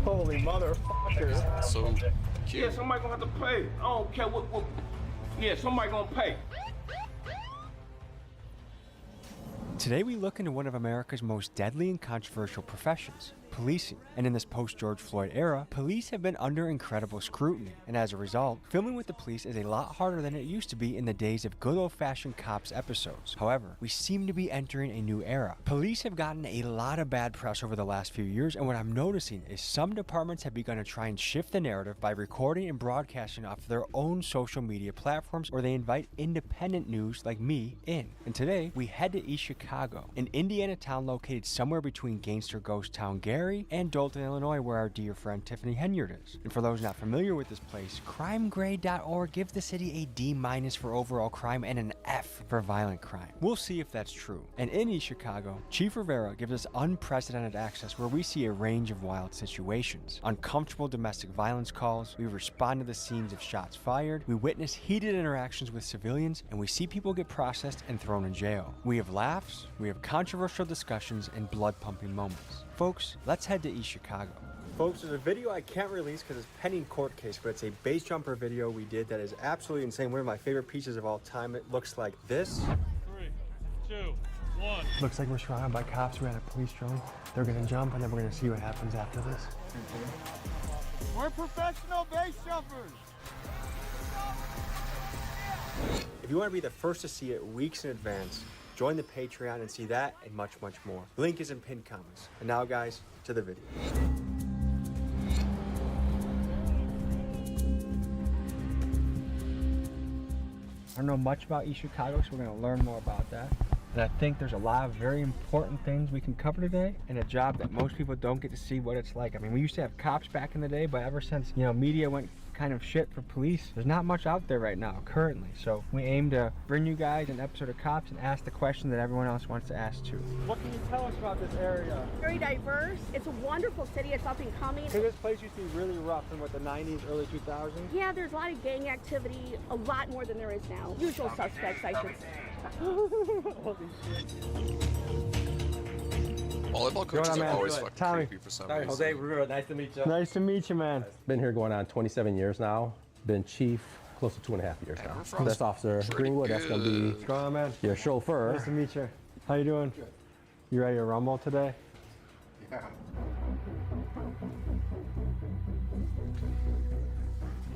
Holy motherfucker. So cute. Yeah, somebody gonna have to pay. I don't care what. Yeah, somebody gonna pay. Today we look into one of America's most deadly and controversial professions, policing. And in this post-George Floyd era, police have been under incredible scrutiny. And as a result, filming with the police is a lot harder than it used to be in the days of good old-fashioned cops episodes. However, we seem to be entering a new era. Police have gotten a lot of bad press over the last few years, and what I'm noticing is some departments have begun to try and shift the narrative by recording and broadcasting off their own social media platforms, or they invite independent news like me in. And today, we head to East Chicago, an Indiana town located somewhere between gangster ghost town Gary and Dalton, Illinois, where our dear friend Tiffany Henyard is. And for those not familiar with this place, crimegrade.org gives the city a D- for overall crime and an F for violent crime. We'll see if that's true. And in East Chicago, Chief Rivera gives us unprecedented access where we see a range of wild situations. Uncomfortable domestic violence calls, we respond to the scenes of shots fired, we witness heated interactions with civilians, and we see people get processed and thrown in jail. We have laughs, we have controversial discussions, and blood-pumping moments. Folks, let's head to East Chicago. Folks, there's a video I can't release because it's pending court case, but it's a base jumper video we did that is absolutely insane. One of my favorite pieces of all time. It looks like this. 3, 2, 1. Looks like we're surrounded by cops. We're at a police drone. They're gonna jump and then we're gonna see what happens after this. We're professional base jumpers. If you want to be the first to see it weeks in advance, join the Patreon and see that and much, much more. Link is in pinned comments. And now, guys, to the video. I don't know much about East Chicago, so we're going to learn more about that. And I think there's a lot of very important things we can cover today, and a job that most people don't get to see what it's like. I mean, we used to have cops back in the day, but ever since, media went kind of shit for police, there's not much out there right now, currently. So we aim to bring you guys an episode of Cops and ask the question that everyone else wants to ask too. What can you tell us about this area? Very diverse. It's a wonderful city. It's up and coming. So this place used to be really rough in the 90s, early 2000s? Yeah, there's a lot of gang activity, a lot more than there is now. Usual suspects, I should say. Holy shit. Volleyball coaches are always fucking creepy for some reason. Jose, nice to meet you. Nice to meet you, man. Been here going on 27 years now. Been chief close to 2.5 years now. Desk officer Greenwood, that's gonna be your chauffeur. Nice to meet you. How you doing? Good. You ready to rumble today? Yeah.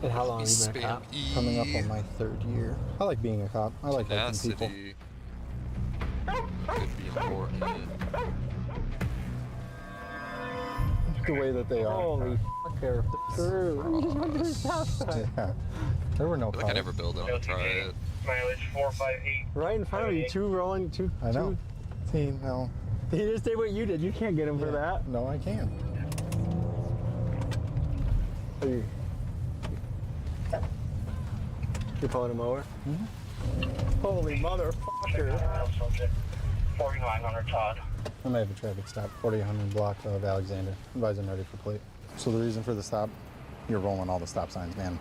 And how long have you been a cop? Coming up on my 3rd year. I like being a cop. I like helping people. Could be important. 3, the way that they are. Holy fuck, they're through. Just went to the stop sign. Yeah. There were no I feel like I cars. never build it. I'll try it. Mileage 458. Right in front of you, two rolling, two. I know. See, no. He just did what you did. You can't get him for that. No, I can't. Are you? You're pulling him over? Mm-hmm. Holy motherfucker. 4900 Todd. I may have a traffic stop, 4800 block of Alexander. Advising ready for plate. So the reason for the stop, you're rolling all the stop signs, man.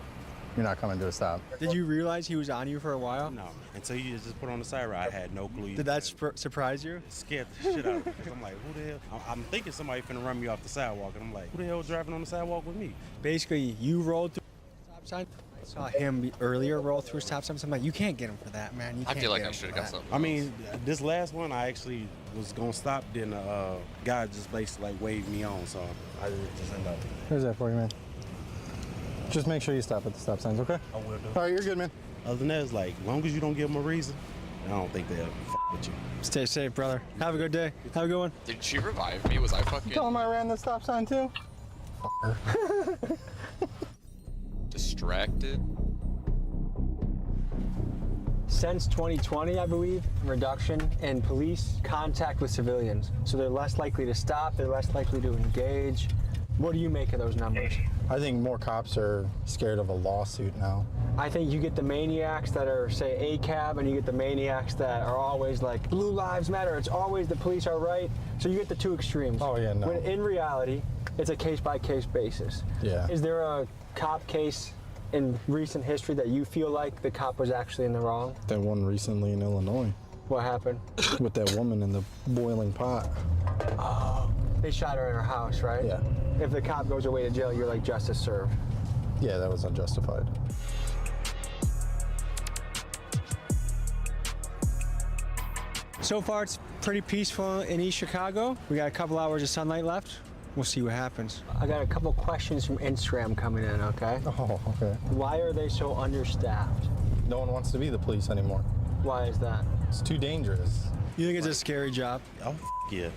You're not coming to a stop. Did you realize he was on you for a while? No, until you just put on the side ride, I had no clue. Did that surprise you? It scared the shit out of me. 'Cause I'm like, who the hell? I'm thinking somebody finna run me off the sidewalk, and I'm like, who the hell is driving on the sidewalk with me? Basically, you rolled through the stop sign. I saw him earlier roll through a stop sign. So I'm like, you can't get him for that, man. You I can't feel like get I him should have for got that. something. I mean, this last one, I actually was gonna stop, then the guy just basically like waved me on, so I just ended up. Here's that for you, man. Just make sure you stop at the stop signs, okay? I will do. All right, you're good, man. Other than that, it's like, as long as you don't give them a reason, I don't think they'll f with you. Stay safe, brother. Have a good day. Have a good one. Did she revive me? Was I fucking Tell him I ran the stop sign too. distracted? Since 2020, I believe, reduction in police contact with civilians. So they're less likely to stop, they're less likely to engage. What do you make of those numbers? I think more cops are scared of a lawsuit now. I think you get the maniacs that are, say, ACAB, and you get the maniacs that are always like, Blue Lives Matter, it's always the police are right. So you get the two extremes. Oh, yeah, no. When in reality, it's a case-by-case basis. Yeah. Is there a cop case in recent history that you feel like the cop was actually in the wrong? That one recently in Illinois. What happened? With that woman in the boiling pot. Oh, they shot her in her house, right? Yeah. If the cop goes away to jail, you're like, justice served. Yeah, that was unjustified. So far, it's pretty peaceful in East Chicago. We got a couple hours of sunlight left. We'll see what happens. I got a couple questions from Instagram coming in, okay? Oh, okay. Why are they so understaffed? No one wants to be the police anymore. Why is that? It's too dangerous. You think it's a scary job? Oh, yeah.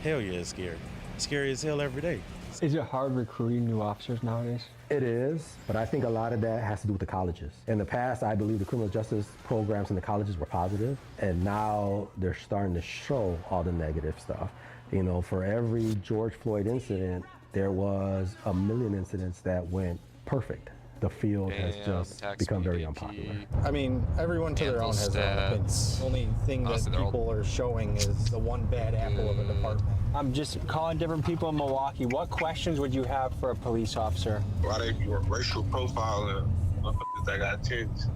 Hell yeah, it's scary. Scary as hell every day. Is it hard recruiting new officers nowadays? It is, but I think a lot of that has to do with the colleges. In the past, I believe the criminal justice programs in the colleges were positive, and now they're starting to show all the negative stuff. You know, for every George Floyd incident, there was a million incidents that went perfect. The field has just become very unpopular. I mean, everyone to their own has their own opinions. The only thing that people are showing is the one bad apple of a department. I'm just calling different people in Milwaukee. What questions would you have for a police officer? Why they racial profiling motherfuckers that got tits?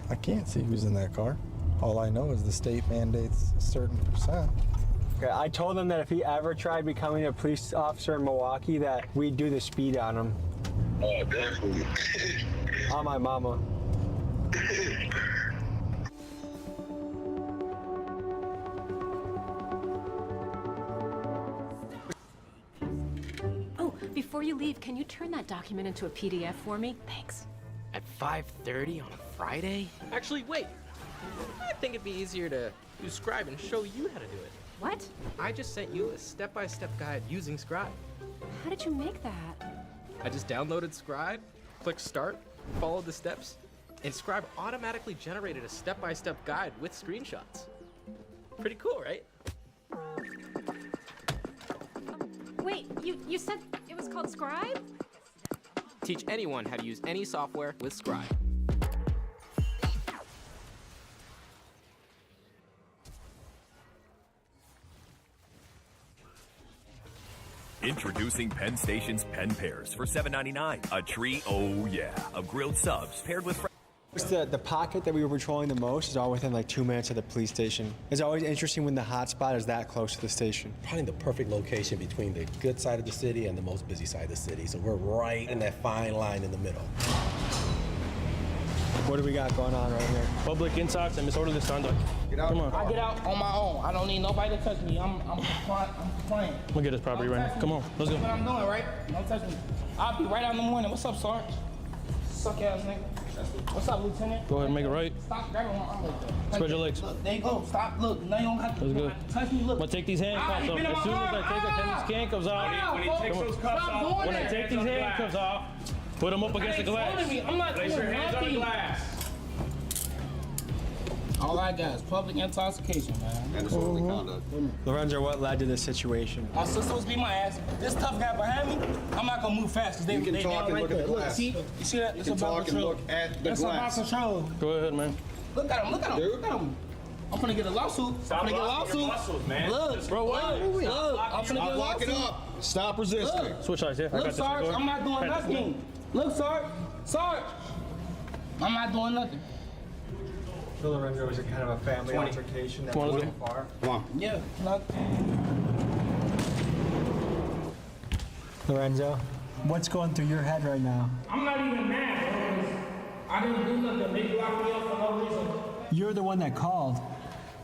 I can't see who's in that car. All I know is the state mandates a certain percent. Okay, I told him that if he ever tried becoming a police officer in Milwaukee, that we'd do the speed on him. Oh, definitely. On my mama. Oh, before you leave, can you turn that document into a PDF for me? Thanks. At 5:30 on a Friday? Actually, wait. I think it'd be easier to use Scribe and show you how to do it. What? I just sent you a step-by-step guide using Scribe. How did you make that? I just downloaded Scribe, clicked Start, followed the steps, and Scribe automatically generated a step-by-step guide with screenshots. Pretty cool, right? Wait, you said it was called Scribe? Teach anyone how to use any software with Scribe. Introducing Penn Station's Pen Pairs for $7.99. A tree, oh yeah, of grilled subs paired with The pocket that we were patrolling the most is all within like 2 minutes of the police station. It's always interesting when the hot spot is that close to the station. Probably the perfect location between the good side of the city and the most busy side of the city. So we're right in that fine line in the middle. What do we got going on right here? Public intox and disorderly conduct. Get out. Come on. I get out on my own. I don't need nobody to touch me. I'm compliant. Look at this property right now. Come on, let's go. That's what I'm doing, right? Don't touch me. I'll be right out in the morning. What's up, Sarge? Suck ass nigga. What's up, Lieutenant? Go ahead and make it right. Stop grabbing my arm like that. Spread your legs. Look, there you go. Stop. Look, now you don't have to, That's good. touch me. Look. I'm gonna take these handcuffs off. As soon as I take these handcuffs off, When he takes those cuffs off, when I take these handcuffs off, put them up against the glass. I'm not Place your hands on the glass. All I got is public intoxication, man. And disorderly conduct. Lorenzo, what led to this situation? My sister was beating my ass. This tough guy behind me, I'm not gonna move fast because they You can talk and right look at there. the Look, glass. see? You see that? You It's can about talk and control. look at the It's glass. about control. Go ahead, man. Look at him. Look at him. Look at him. I'm gonna get a lawsuit. Stop I'm gonna get a blocking your lawsuit. muscles, man. Look, Bro, what? Look, I'm gonna get a Block it lawsuit. up. Stop resisting. Look. Switch sides here. I got Look, this. Sarge, Go ahead. I'm not doing Pat this nothing. Look, Sarge, I'm not doing nothing. So Lorenzo, was it kind of a family 20. altercation that 20. went far? Come on. Yeah, not. Lorenzo, what's going through your head right now? I'm not even mad, bro. I didn't do nothing. They locked me up for no reason. You're the one that called.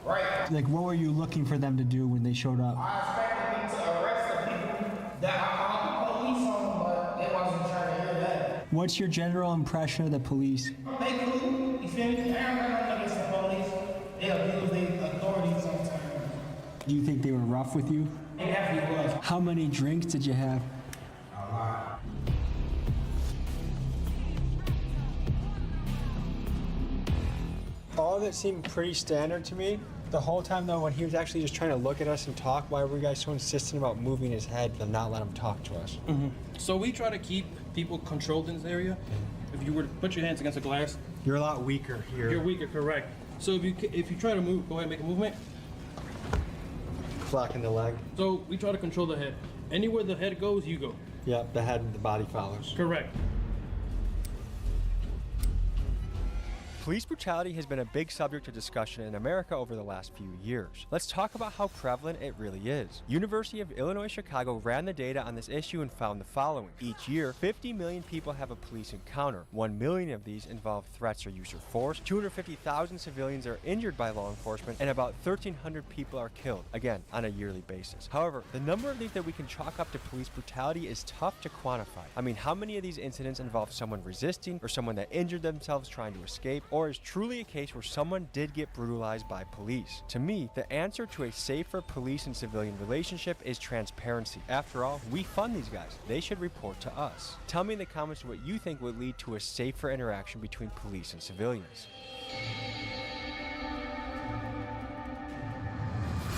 Right. Like, what were you looking for them to do when they showed up? I expected them to arrest the people that I called the police on, but they wasn't trying to hear that. What's your general impression of the police? They cool. You feel me? I don't got nothing against the police. They abuse their authority sometimes. Do you think they were rough with you? They definitely was. How many drinks did you have? A lot. All of it seemed pretty standard to me. The whole time, though, when he was actually just trying to look at us and talk, why were you guys so insistent about moving his head and not let him talk to us? So we try to keep people controlled in this area. If you were to put your hands against the glass, You're a lot weaker here. you're weaker, correct. So if you try to move, go ahead and make a movement. Blocking the leg. So we try to control the head. Anywhere the head goes, you go. Yep, the head and the body follows. Correct. Police brutality has been a big subject of discussion in America over the last few years. Let's talk about how prevalent it really is. University of Illinois Chicago ran the data on this issue and found the following. Each year, 50 million people have a police encounter. 1 million of these involve threats or use of force. 250,000 civilians are injured by law enforcement, and about 1,300 people are killed, again, on a yearly basis. However, the number of these that we can chalk up to police brutality is tough to quantify. I mean, how many of these incidents involve someone resisting or someone that injured themselves trying to escape, or is truly a case where someone did get brutalized by police? To me, the answer to a safer police and civilian relationship is transparency. After all, we fund these guys. They should report to us. Tell me in the comments what you think would lead to a safer interaction between police and civilians.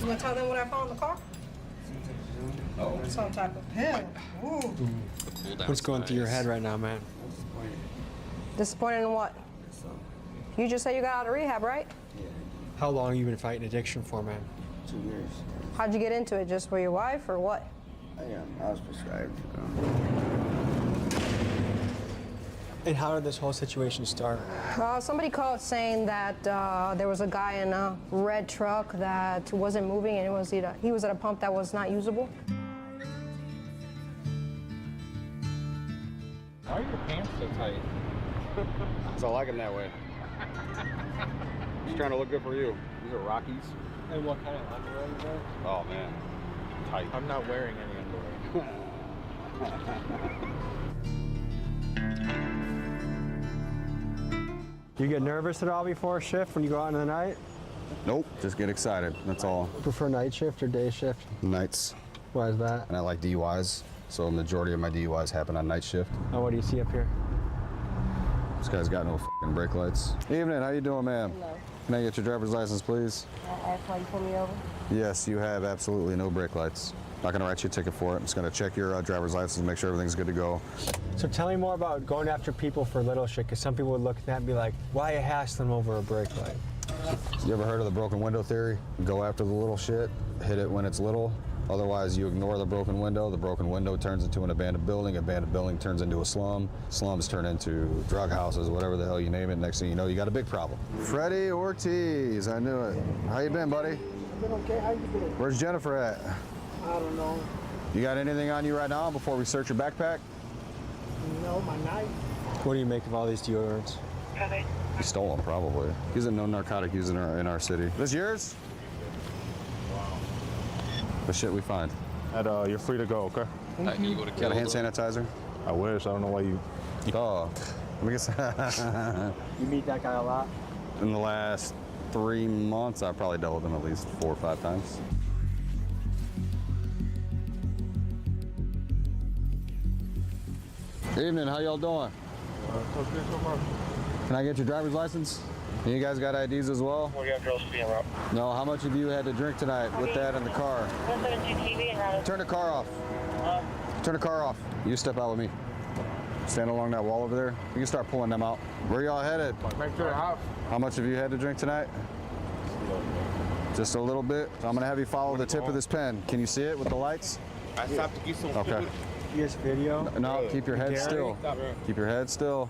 You want to tell them what I found in the car? Oh. Some type of pill. Ooh. What's going through your head right now, man? Disappointed in what? You just said you got out of rehab, right? How long have you been fighting addiction for, man? 2 years. How'd you get into it? Just for your wife or what? I was prescribed. And how did this whole situation start? Somebody called saying that there was a guy in a red truck that wasn't moving and he was at a pump that was not usable. Why are your pants so tight? Because I like them that way. Just trying to look good for you. These are Rockies. And what kind of underwear is that? Oh, man. Tight. I'm not wearing any underwear. Do you get nervous at all before a shift when you go out in the night? Nope. Just get excited. That's all. Prefer night shift or day shift? Nights. Why is that? And I like DUIs. So a majority of my DUIs happen on night shift. Oh, what do you see up here? This guy's got no f***ing brake lights. Evening, how you doing, ma'am? Hello. Can I get your driver's license, please? I asked why you pulled me over. Yes, you have absolutely no brake lights. Not gonna write you a ticket for it. I'm just gonna check your driver's license and make sure everything's good to go. So tell me more about going after people for little shit, because some people would look at that and be like, why are you hassling over a brake light? You ever heard of the broken window theory? Go after the little shit, hit it when it's little. Otherwise, you ignore the broken window turns into an abandoned building turns into a slum, slums turn into drug houses, whatever the hell you name it. Next thing you know, you got a big problem. Freddie Ortiz, I knew it. How you been, buddy? Been okay, how you been? Where's Jennifer at? I don't know. You got anything on you right now before we search your backpack? No, my knife. What do you make of all these deodorants? You stole them, probably. He's a no narcotic user in our city. This yours? The shit we find. You're free to go, okay? Got a hand sanitizer? I wish. I don't know why you... Oh, Let me guess. You meet that guy a lot? In the last 3 months, I've probably dealt with him at least 4 or 5 times. Evening, how y'all doing? Can I get your driver's license? And you guys got IDs as well? We have girls speeding around. No, how much of you had to drink tonight with that in the car? 172 TV and Turn the car off. Turn the car off. You step out with me. Stand along that wall over there. You can start pulling them out. Where y'all headed? Back to the house. How much have you had to drink tonight? Just a little bit. So I'm gonna have you follow the tip of this pen. Can you see it with the lights? I stopped to get some Okay. Yes, video. No, keep your head still. Keep your head still.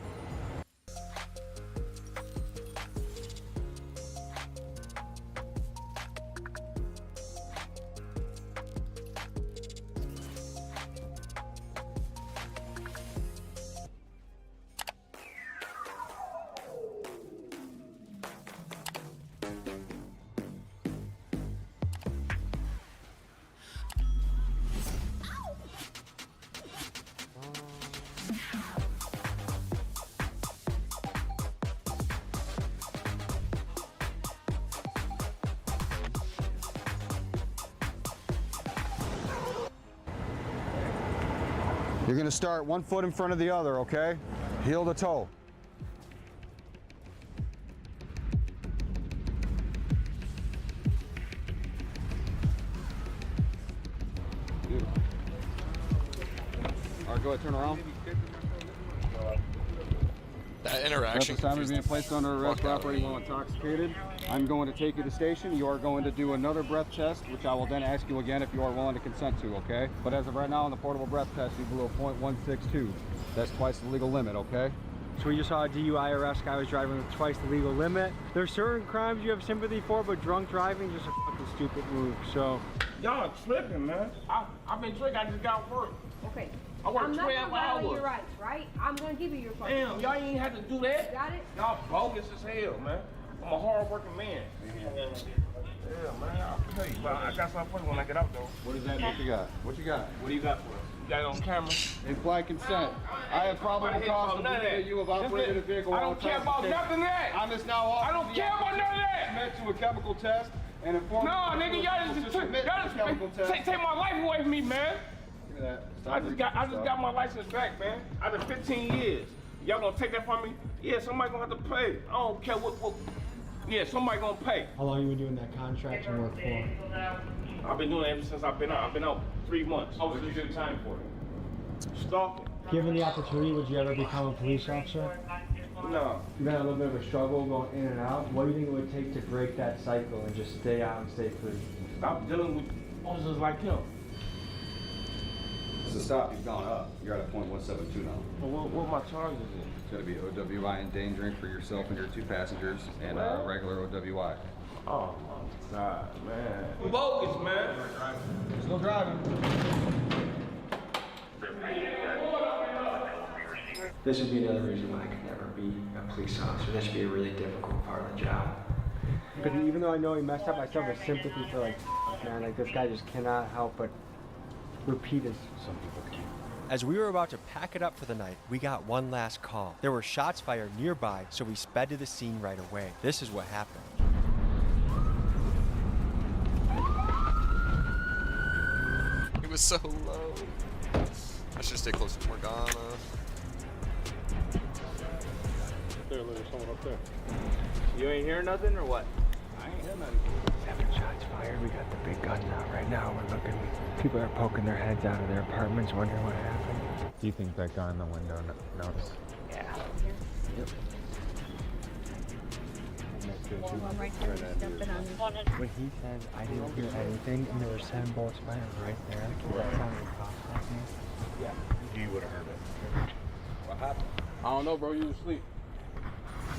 You're gonna start 1 foot in front of the other, okay? Heel to toe. All right, go ahead, turn around. That interaction. At this time, you're being placed under arrest for operating while intoxicated. I'm going to take you to station. You are going to do another breath test, which I will then ask you again if you are willing to consent to, okay? But as of right now, on the portable breath test, you're below .162. That's twice the legal limit, okay? So we just saw a DUI arrest. Guy was driving with twice the legal limit. There's certain crimes you have sympathy for, but drunk driving is just a fucking stupid move, so. Y'all tripping, man. I've been drinking. I just got off work. Okay. I work I'm not 12 gonna violate hours. your rights, right? I'm gonna give you your phone. Damn, y'all ain't have to do that. Got it? Y'all bogus as hell, man. I'm a hard-working man. Yeah, man. I'll tell you, but I got something for you when I get out, though. What is that? What you got? What you got? What do you got for us? You got it on camera? Implied consent. I have probable cause to believe that you have operated a vehicle I while don't care about nothing of that. I'm just now I don't care about none of that. Submit to a chemical test and inform. No, nigga, y'all just take my life away from me, man. Give me that. I just got my license back, man. After 15 years. Y'all gonna take that from me? Yeah, somebody gonna have to pay. I don't care what. Yeah, somebody gonna pay. How long you been doing that contract and work for? I've been doing it ever since I've been out. I've been out 3 months. Oh, so you did time for it? Stalking. Given the opportunity, would you ever become a police officer? No. You've had a little bit of a struggle going in and out. What do you think it would take to break that cycle and just stay out and stay free? Stop dealing with officers like him. To stop, you've gone up. You're at a .172 now. Well, what my charges is? It's going to be OWI endangering for yourself and your 2 passengers, and regular OWI. Oh my God, man. Bogus, man. Still driving. This would be another reason why I could never be a police officer. This would be a really difficult part of the job. Because even though I know he messed up, I still have a sympathy for like, man, like this guy just cannot help but repeat his. Some people can't. As we were about to pack it up for the night, we got one last call. There were shots fired nearby, so we sped to the scene right away. This is what happened. It was so low. I should stay close to Morgana. There's someone up there. You ain't hear nothing or what? I ain't hear nothing. 7 shots fired. We got the big guns out right now. We're looking. People are poking their heads out of their apartments, wondering what happened. Do you think that guy in the window noticed? Yeah. Yep. When he says I didn't hear anything, and there were 7 bullets fired right there, that sounded like me. Yeah. He would have heard it. What happened? I don't know, bro. You was asleep.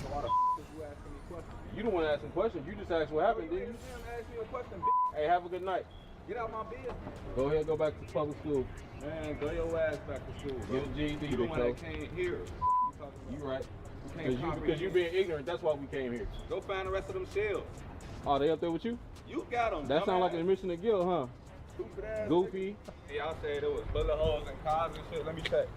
Why the f you asking me questions? You don't want to ask some questions. You just asked what happened, didn't you? Ask me a question, bitch. Hey, have a good night. Get out my bed. Go ahead, go back to public school. Man, go your ass back to school, bro. Get a GED, you the one that came here. You right. Because you being ignorant, that's why we came here. Go find the rest of them shells. Oh, they up there with you? You got them. That sounds like an admission to guilt, huh? Goofy. Y'all said it was bullet holes and cars and shit. Let me check.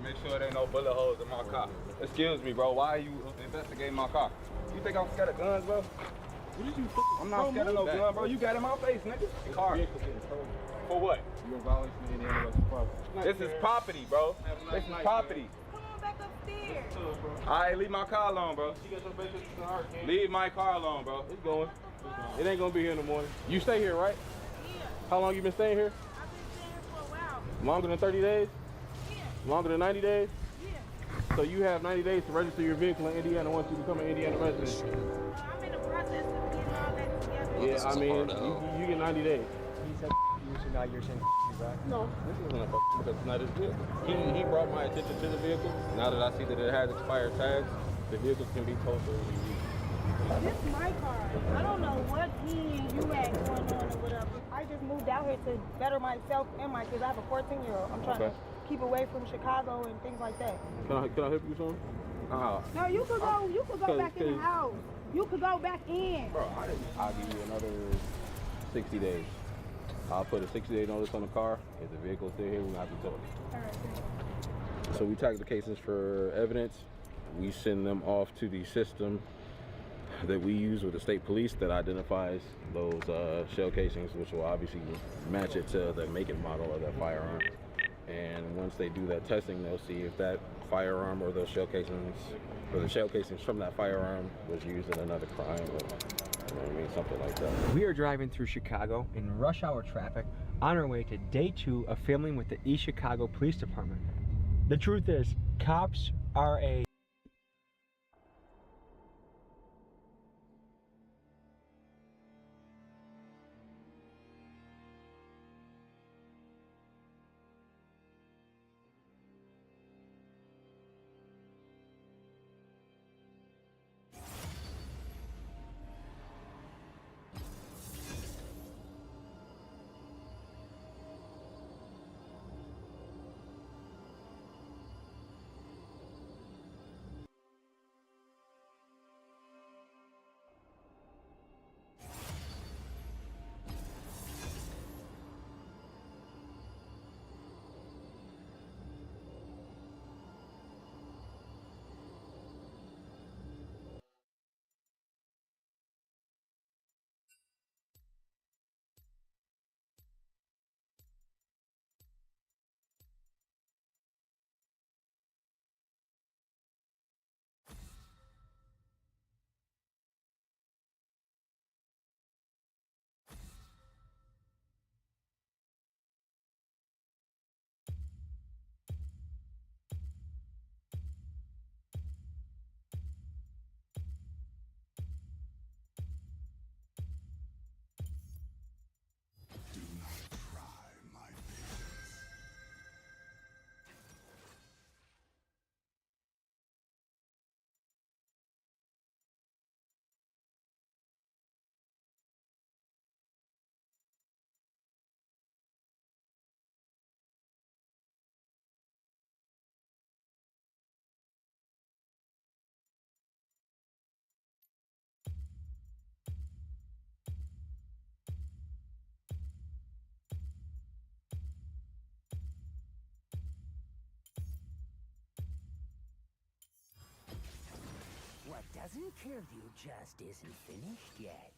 Make sure there ain't no bullet holes in my car. Excuse me, bro. Why are you investigating my car? You think I'm scared of guns, bro? What did you I'm not scared of no gun, bro. You got in my face, nigga. Car. For what? You're violating Indiana property. This is property, bro. This is property. Come on back upstairs. All right, leave my car alone, bro. Leave my car alone, bro. It's going. It ain't gonna be here in the morning. You stay here, right? Yeah. How long you been staying here? I've been staying here for a while. Longer than 30 days? Yeah. Longer than 90 days? Yeah. So you have 90 days to register your vehicle in Indiana once you become an Indiana resident. I'm in the process of getting all that together. Yeah, I mean, you get 90 days. He said you, so now you're saying back? No, this isn't a because it's not his vehicle. He brought my attention to the vehicle. Now that I see that it has expired tags, the vehicle can be towed for review. This is my car. I don't know what me and you had going on or whatever. I just moved out here to better myself and my kids. I have a 14-year-old. I'm trying to keep away from Chicago and things like that. Can I help you with something? No, you could go. You could go back in the house. You could go back in. Bro, I'll give you another 60 days. I'll put a 60-day notice on the car. If the vehicle's still here, we're gonna have to tow it. All right. So we tag the cases for evidence. We send them off to the system that we use with the state police that identifies those shell casings, which will obviously match it to the make and model of that firearm. And once they do that testing, they'll see if that firearm or those shell casings, or the shell casings from that firearm was used in another crime, or you know what I mean, something like that. We are driving through Chicago in rush hour traffic on our way to day 2 of filming with the East Chicago Police Department. The truth is, cops are a What doesn't kill you just isn't finished yet.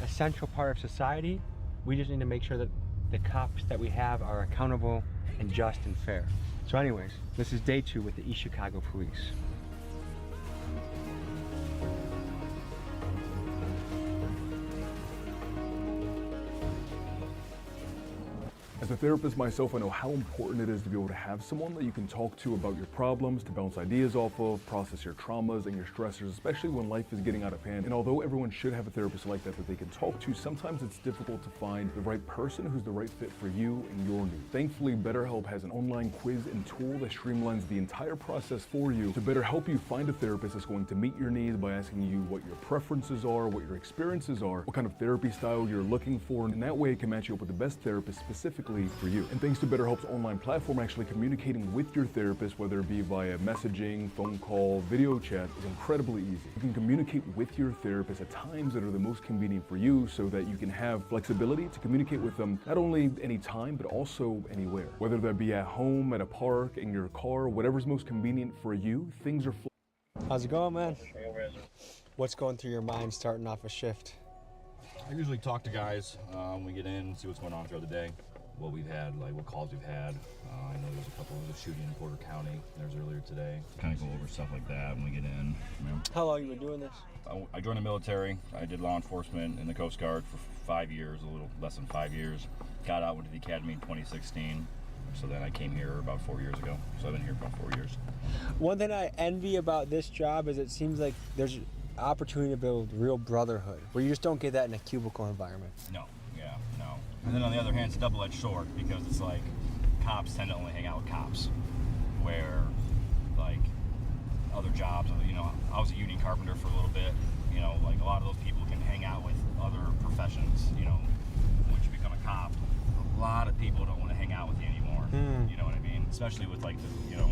essential part of society. We just need to make sure that the cops that we have are accountable and just and fair. So anyways, this is day 2 with the East Chicago Police. As a therapist myself, I know how important it is to be able to have someone that you can talk to about your problems, to bounce ideas off of, process your traumas and your stressors, especially when life is getting out of hand. And although everyone should have a therapist like that they can talk to, sometimes it's difficult to find the right person who's the right fit for you and your needs. Thankfully, BetterHelp has an online quiz and tool that streamlines the entire process for you to better help you find a therapist that's going to meet your needs by asking you what your preferences are, what your experiences are, what kind of therapy style you're looking for, and that way it can match you up with the best therapist specifically for you. And thanks to BetterHelp's online platform, actually communicating with your therapist, whether it be via messaging, phone call, video chat, is incredibly easy. You can communicate with your therapist at times that are the most convenient for you so that you can have flexibility to communicate with them not only anytime, but also anywhere. Whether that be at home, at a park, in your car, whatever's most convenient for you, things are How's it going, man? What's going through your mind starting off a shift? I usually talk to guys when we get in, see what's going on throughout the day, what we've had, like what calls we've had. I know there's a couple of shooting in Porter County. There's earlier today. Kind of go over stuff like that when we get in. How long have you been doing this? I joined the military. I did law enforcement in the Coast Guard for 5 years, a little less than 5 years. Got out, went to the academy in 2016. So then I came here about 4 years ago. So I've been here for about 4 years. One thing I envy about this job is it seems like there's opportunity to build real brotherhood, where you just don't get that in a cubicle environment. No. And then on the other hand, it's a double-edged sword because it's like cops tend to only hang out with cops, where like other jobs, you know, I was a union carpenter for a little bit, you know, like a lot of those people can hang out with other professions, you know. Once you become a cop, a lot of people don't want to hang out with you anymore. You know what I mean? Especially with like the, you know,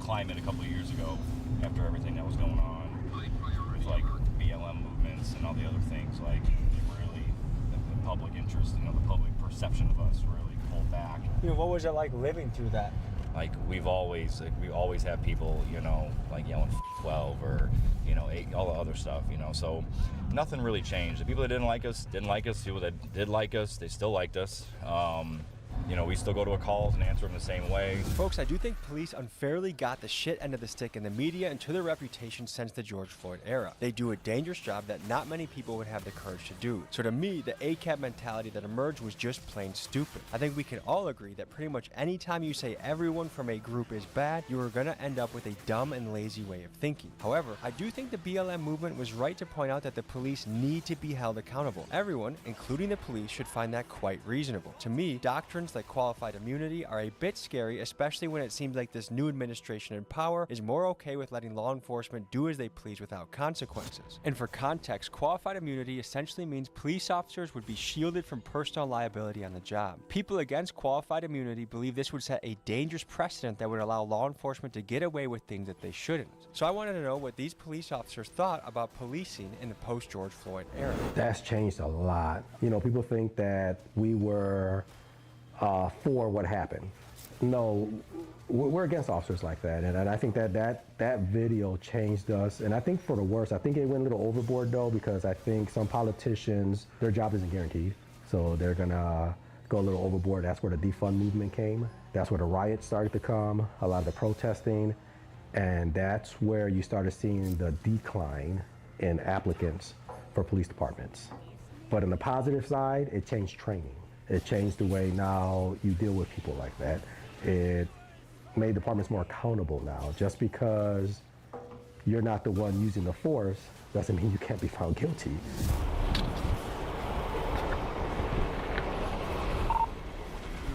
climate a couple of years ago after everything that was going on with like BLM movements and all the other things, like public interest, you know, the public perception of us really pulled back. You know, what was it like living through that? Like we always have people, you know, like yelling 12 or, you know, all the other stuff, you know. So nothing really changed. The people that didn't like us. People that did like us, they still liked us. You know, we still go to a calls and answer them the same way. Folks, I do think police unfairly got the shit end of the stick in the media and to their reputation since the George Floyd era. They do a dangerous job that not many people would have the courage to do. So to me, the ACAB mentality that emerged was just plain stupid. I think we can all agree that pretty much any time you say everyone from a group is bad, you are gonna end up with a dumb and lazy way of thinking. However, I do think the BLM movement was right to point out that the police need to be held accountable. Everyone, including the police, should find that quite reasonable. To me, doctrines like qualified immunity are a bit scary, especially when it seems like this new administration in power is more okay with letting law enforcement do as they please without consequences. And for context, qualified immunity essentially means police officers would be shielded from personal liability on the job. People against qualified immunity believe this would set a dangerous precedent that would allow law enforcement to get away with things that they shouldn't. So I wanted to know what these police officers thought about policing in the post-George Floyd era. That's changed a lot. You know, people think that we were for what happened. No, we're against officers like that, and I think that video changed us, and I think for the worse. I think it went a little overboard though, because I think some politicians, their job isn't guaranteed, so they're gonna go a little overboard. That's where the defund movement came. That's where the riots started to come, a lot of the protesting, and that's where you started seeing the decline in applicants for police departments. But on the positive side, it changed training. It changed the way now you deal with people like that. It made departments more accountable now. Just because you're not the one using the force doesn't mean you can't be found guilty. You're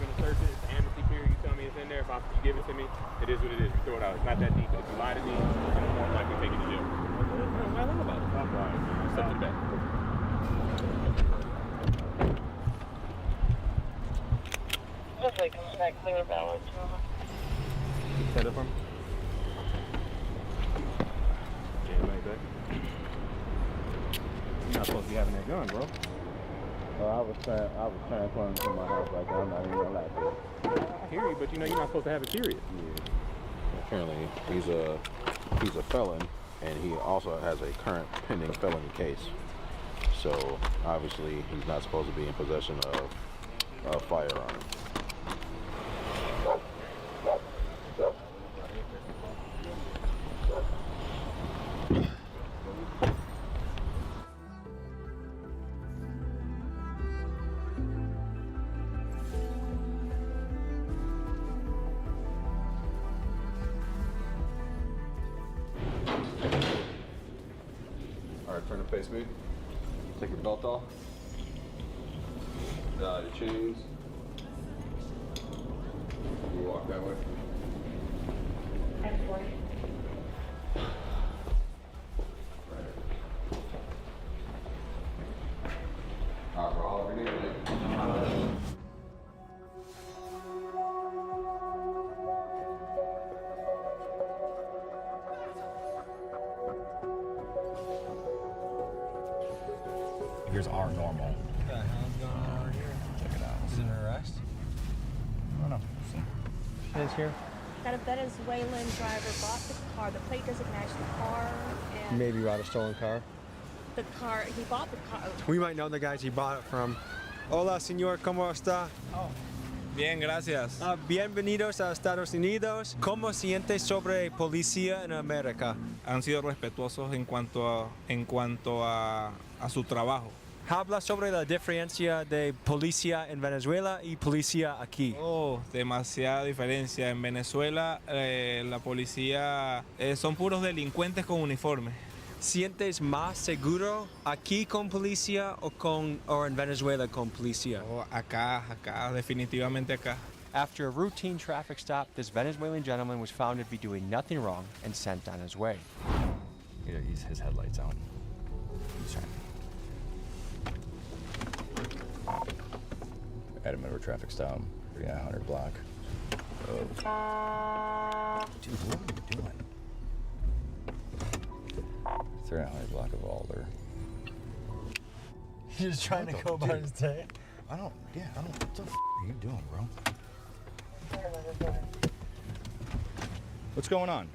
gonna search it, it's an amnesty period, you tell me it's in there, if you give it to me, it is what it is, you throw it out. It's not that deep, but if you lie to me, I'm more likely to take you to jail. I don't know about it. Stop lying. Step to the back. Looks like comes back clear balance. Set up for me. Yeah, like that. You're not supposed to be having that gun, bro. I was transferring to my house like that. I'm not even gonna lie to you. I hear you, but you know you're not supposed to have it, period. Yeah. Apparently, he's a felon, and he also has a current pending felony case. So obviously he's not supposed to be in possession of a firearm. Alright, turn to face me. Take your belt off. Your chains. You walk that way. Alright, bro, I'll bring it. Here's our normal. What the hell's going on over here? Check it out. Is it an arrest? I don't know. It's here. That a Venezuelan driver bought the car. The plate doesn't match the car, and Maybe bought a stolen car. the car he bought the car. We might know the guys he bought it from. Hola, señor, ¿cómo está? Bien, gracias. Bienvenidos a Estados Unidos. ¿Cómo siente sobre policía en América? Han sido respetuosos en cuanto a su trabajo. Habla sobre la diferencia de policía en Venezuela y policía aquí. Oh, demasiada diferencia. En Venezuela la policía son puros delincuentes con uniforme. ¿Sientes más seguro aquí con policía o en Venezuela con policía? Oh, acá, definitivamente acá. After a routine traffic stop, this Venezuelan gentleman was found to be doing nothing wrong and sent on his way. He's his headlights out. He's trying. At a middle traffic stop, 3900 block. Oh. Dude, what are you doing? 3900 block of Alder. He's just trying to go about his day. What the f are you doing, bro? What's going on?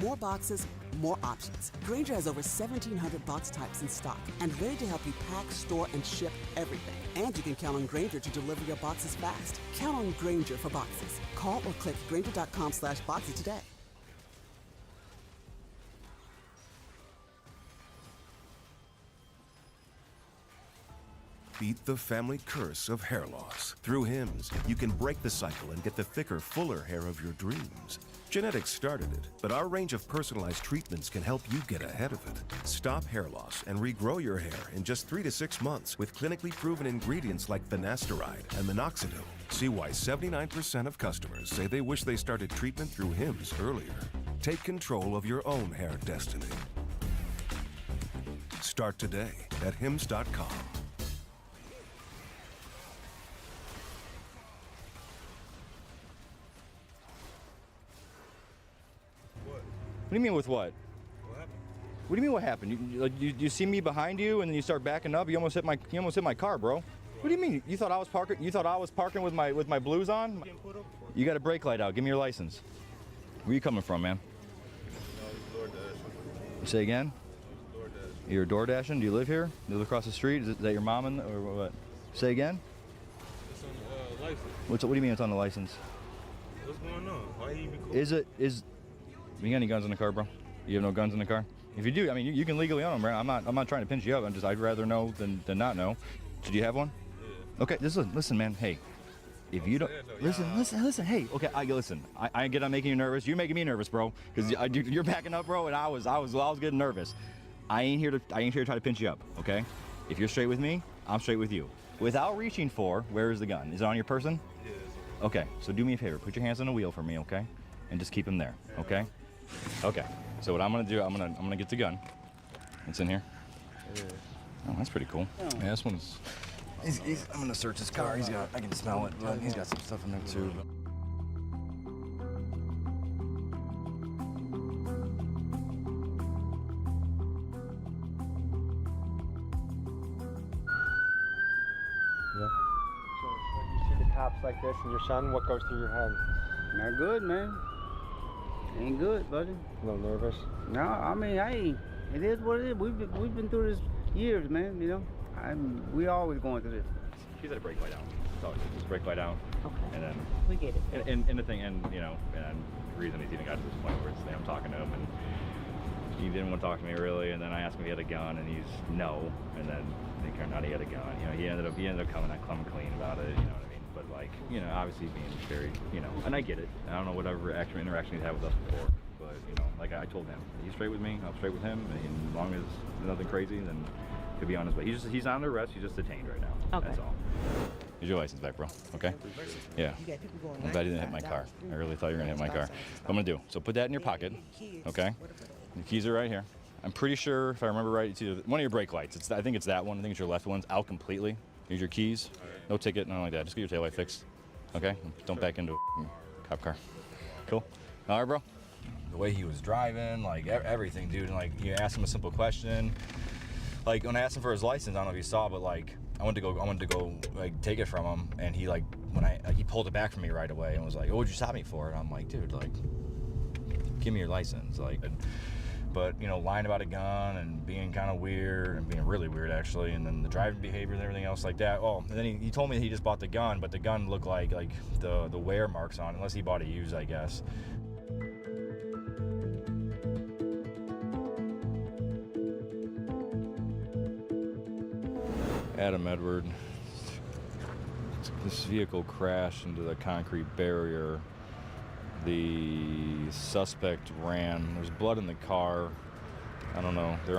More boxes, more options. Grainger has over 1,700 box types in stock and ready to help you pack, store, and ship everything. And you can count on Grainger to deliver your boxes fast. Count on Grainger for boxes. Call or click Grainger.com/boxes today. Beat the family curse of hair loss. Through Hims, you can break the cycle and get the thicker, fuller hair of your dreams. Genetics started it, but our range of personalized treatments can help you get ahead of it. Stop hair loss and regrow your hair in just 3 to 6 months with clinically proven ingredients like finasteride and minoxidil. See why 79% of customers say they wish they started treatment through Hims earlier. Take control of your own hair destiny. Start today at hims.com. What do you mean with what? What happened? What do you mean what happened? You see me behind you and then you start backing up. You almost hit my car, bro. What do you mean? You thought I was parking? You thought I was parking with my blues on? You got a brake light out. Give me your license. Where you coming from, man? Say again? You're door dashing? Do you live here? Do you live across the street? Is that your mom or what? Say again? It's on the license. What do you mean it's on the license? What's going on? Why you even cool? You got any guns in the car, bro? You have no guns in the car? If you do, I mean, you can legally own them, right? I'm not trying to pinch you up. I'd rather know than not know. So do you have one? Yeah. Okay, listen, man. Hey, if you don't listen. Hey, okay, listen. I get I'm making you nervous. You're making me nervous, bro. Because you're backing up, bro, and I was getting nervous. I ain't here to try to pinch you up, okay? If you're straight with me, I'm straight with you. Without reaching for, where is the gun? Is it on your person? Yeah. Okay, so do me a favor. Put your hands on the wheel for me, okay? And just keep them there, okay? Okay. So what I'm gonna do, I'm gonna get the gun. It's in here. Yeah. Oh, that's pretty cool. Oh. Yeah, this one's. I'm gonna search his car. I can smell it, but he's got some stuff in there too. Yeah. So when you see the cops like this and your son, what goes through your head? Not good, man. Ain't good, buddy. A little nervous? No, I mean, hey, it is what it is. We've been through this years, man. You know, we always going through this. She's at a brake light out. So just brake light out. Okay. And then We get it. And the thing, and you know, and the reason he's even got to this point where it's, I'm talking to him, and he didn't want to talk to me really, and then I asked him if he had a gun, and he's no, and then they turned out he had a gun. You know, he ended up coming clean about it. You know what I mean? But like, you know, obviously being very, you know, and I get it. I don't know whatever actual interaction he's had with us before, but you know, like I told him, he's straight with me, I'm straight with him, and as long as nothing crazy, then he'll be on his way. He's on arrest. He's just detained right now. Okay. That's all. Here's your license back, bro. Okay? Yeah. I'm glad you didn't hit my car. I really thought you were gonna hit my car. What I'm gonna do, so put that in your pocket, okay? The keys are right here. I'm pretty sure, if I remember right, it's either one of your brake lights. I think it's that one. I think it's your left one's out completely. Here's your keys. No ticket, nothing like that. Just get your taillight fixed, okay? Don't back into a cop car. Cool? All right, bro? The way he was driving, like everything, dude. And like, you ask him a simple question. Like when I asked him for his license, I don't know if you saw, but like I wanted to go like take it from him, and he like he pulled it back from me right away and was like, "Oh, what'd you stop me for?" And I'm like, "Dude, like, give me your license." Like, but you know, lying about a gun and being kind of weird and being really weird actually, and then the driving behavior and everything else like that. Oh, and then he told me that he just bought the gun, but the gun looked like the wear marks on it, unless he bought it used, I guess. Adam Edward. This vehicle crashed into the concrete barrier. The suspect ran. There's blood in the car. I don't know. They're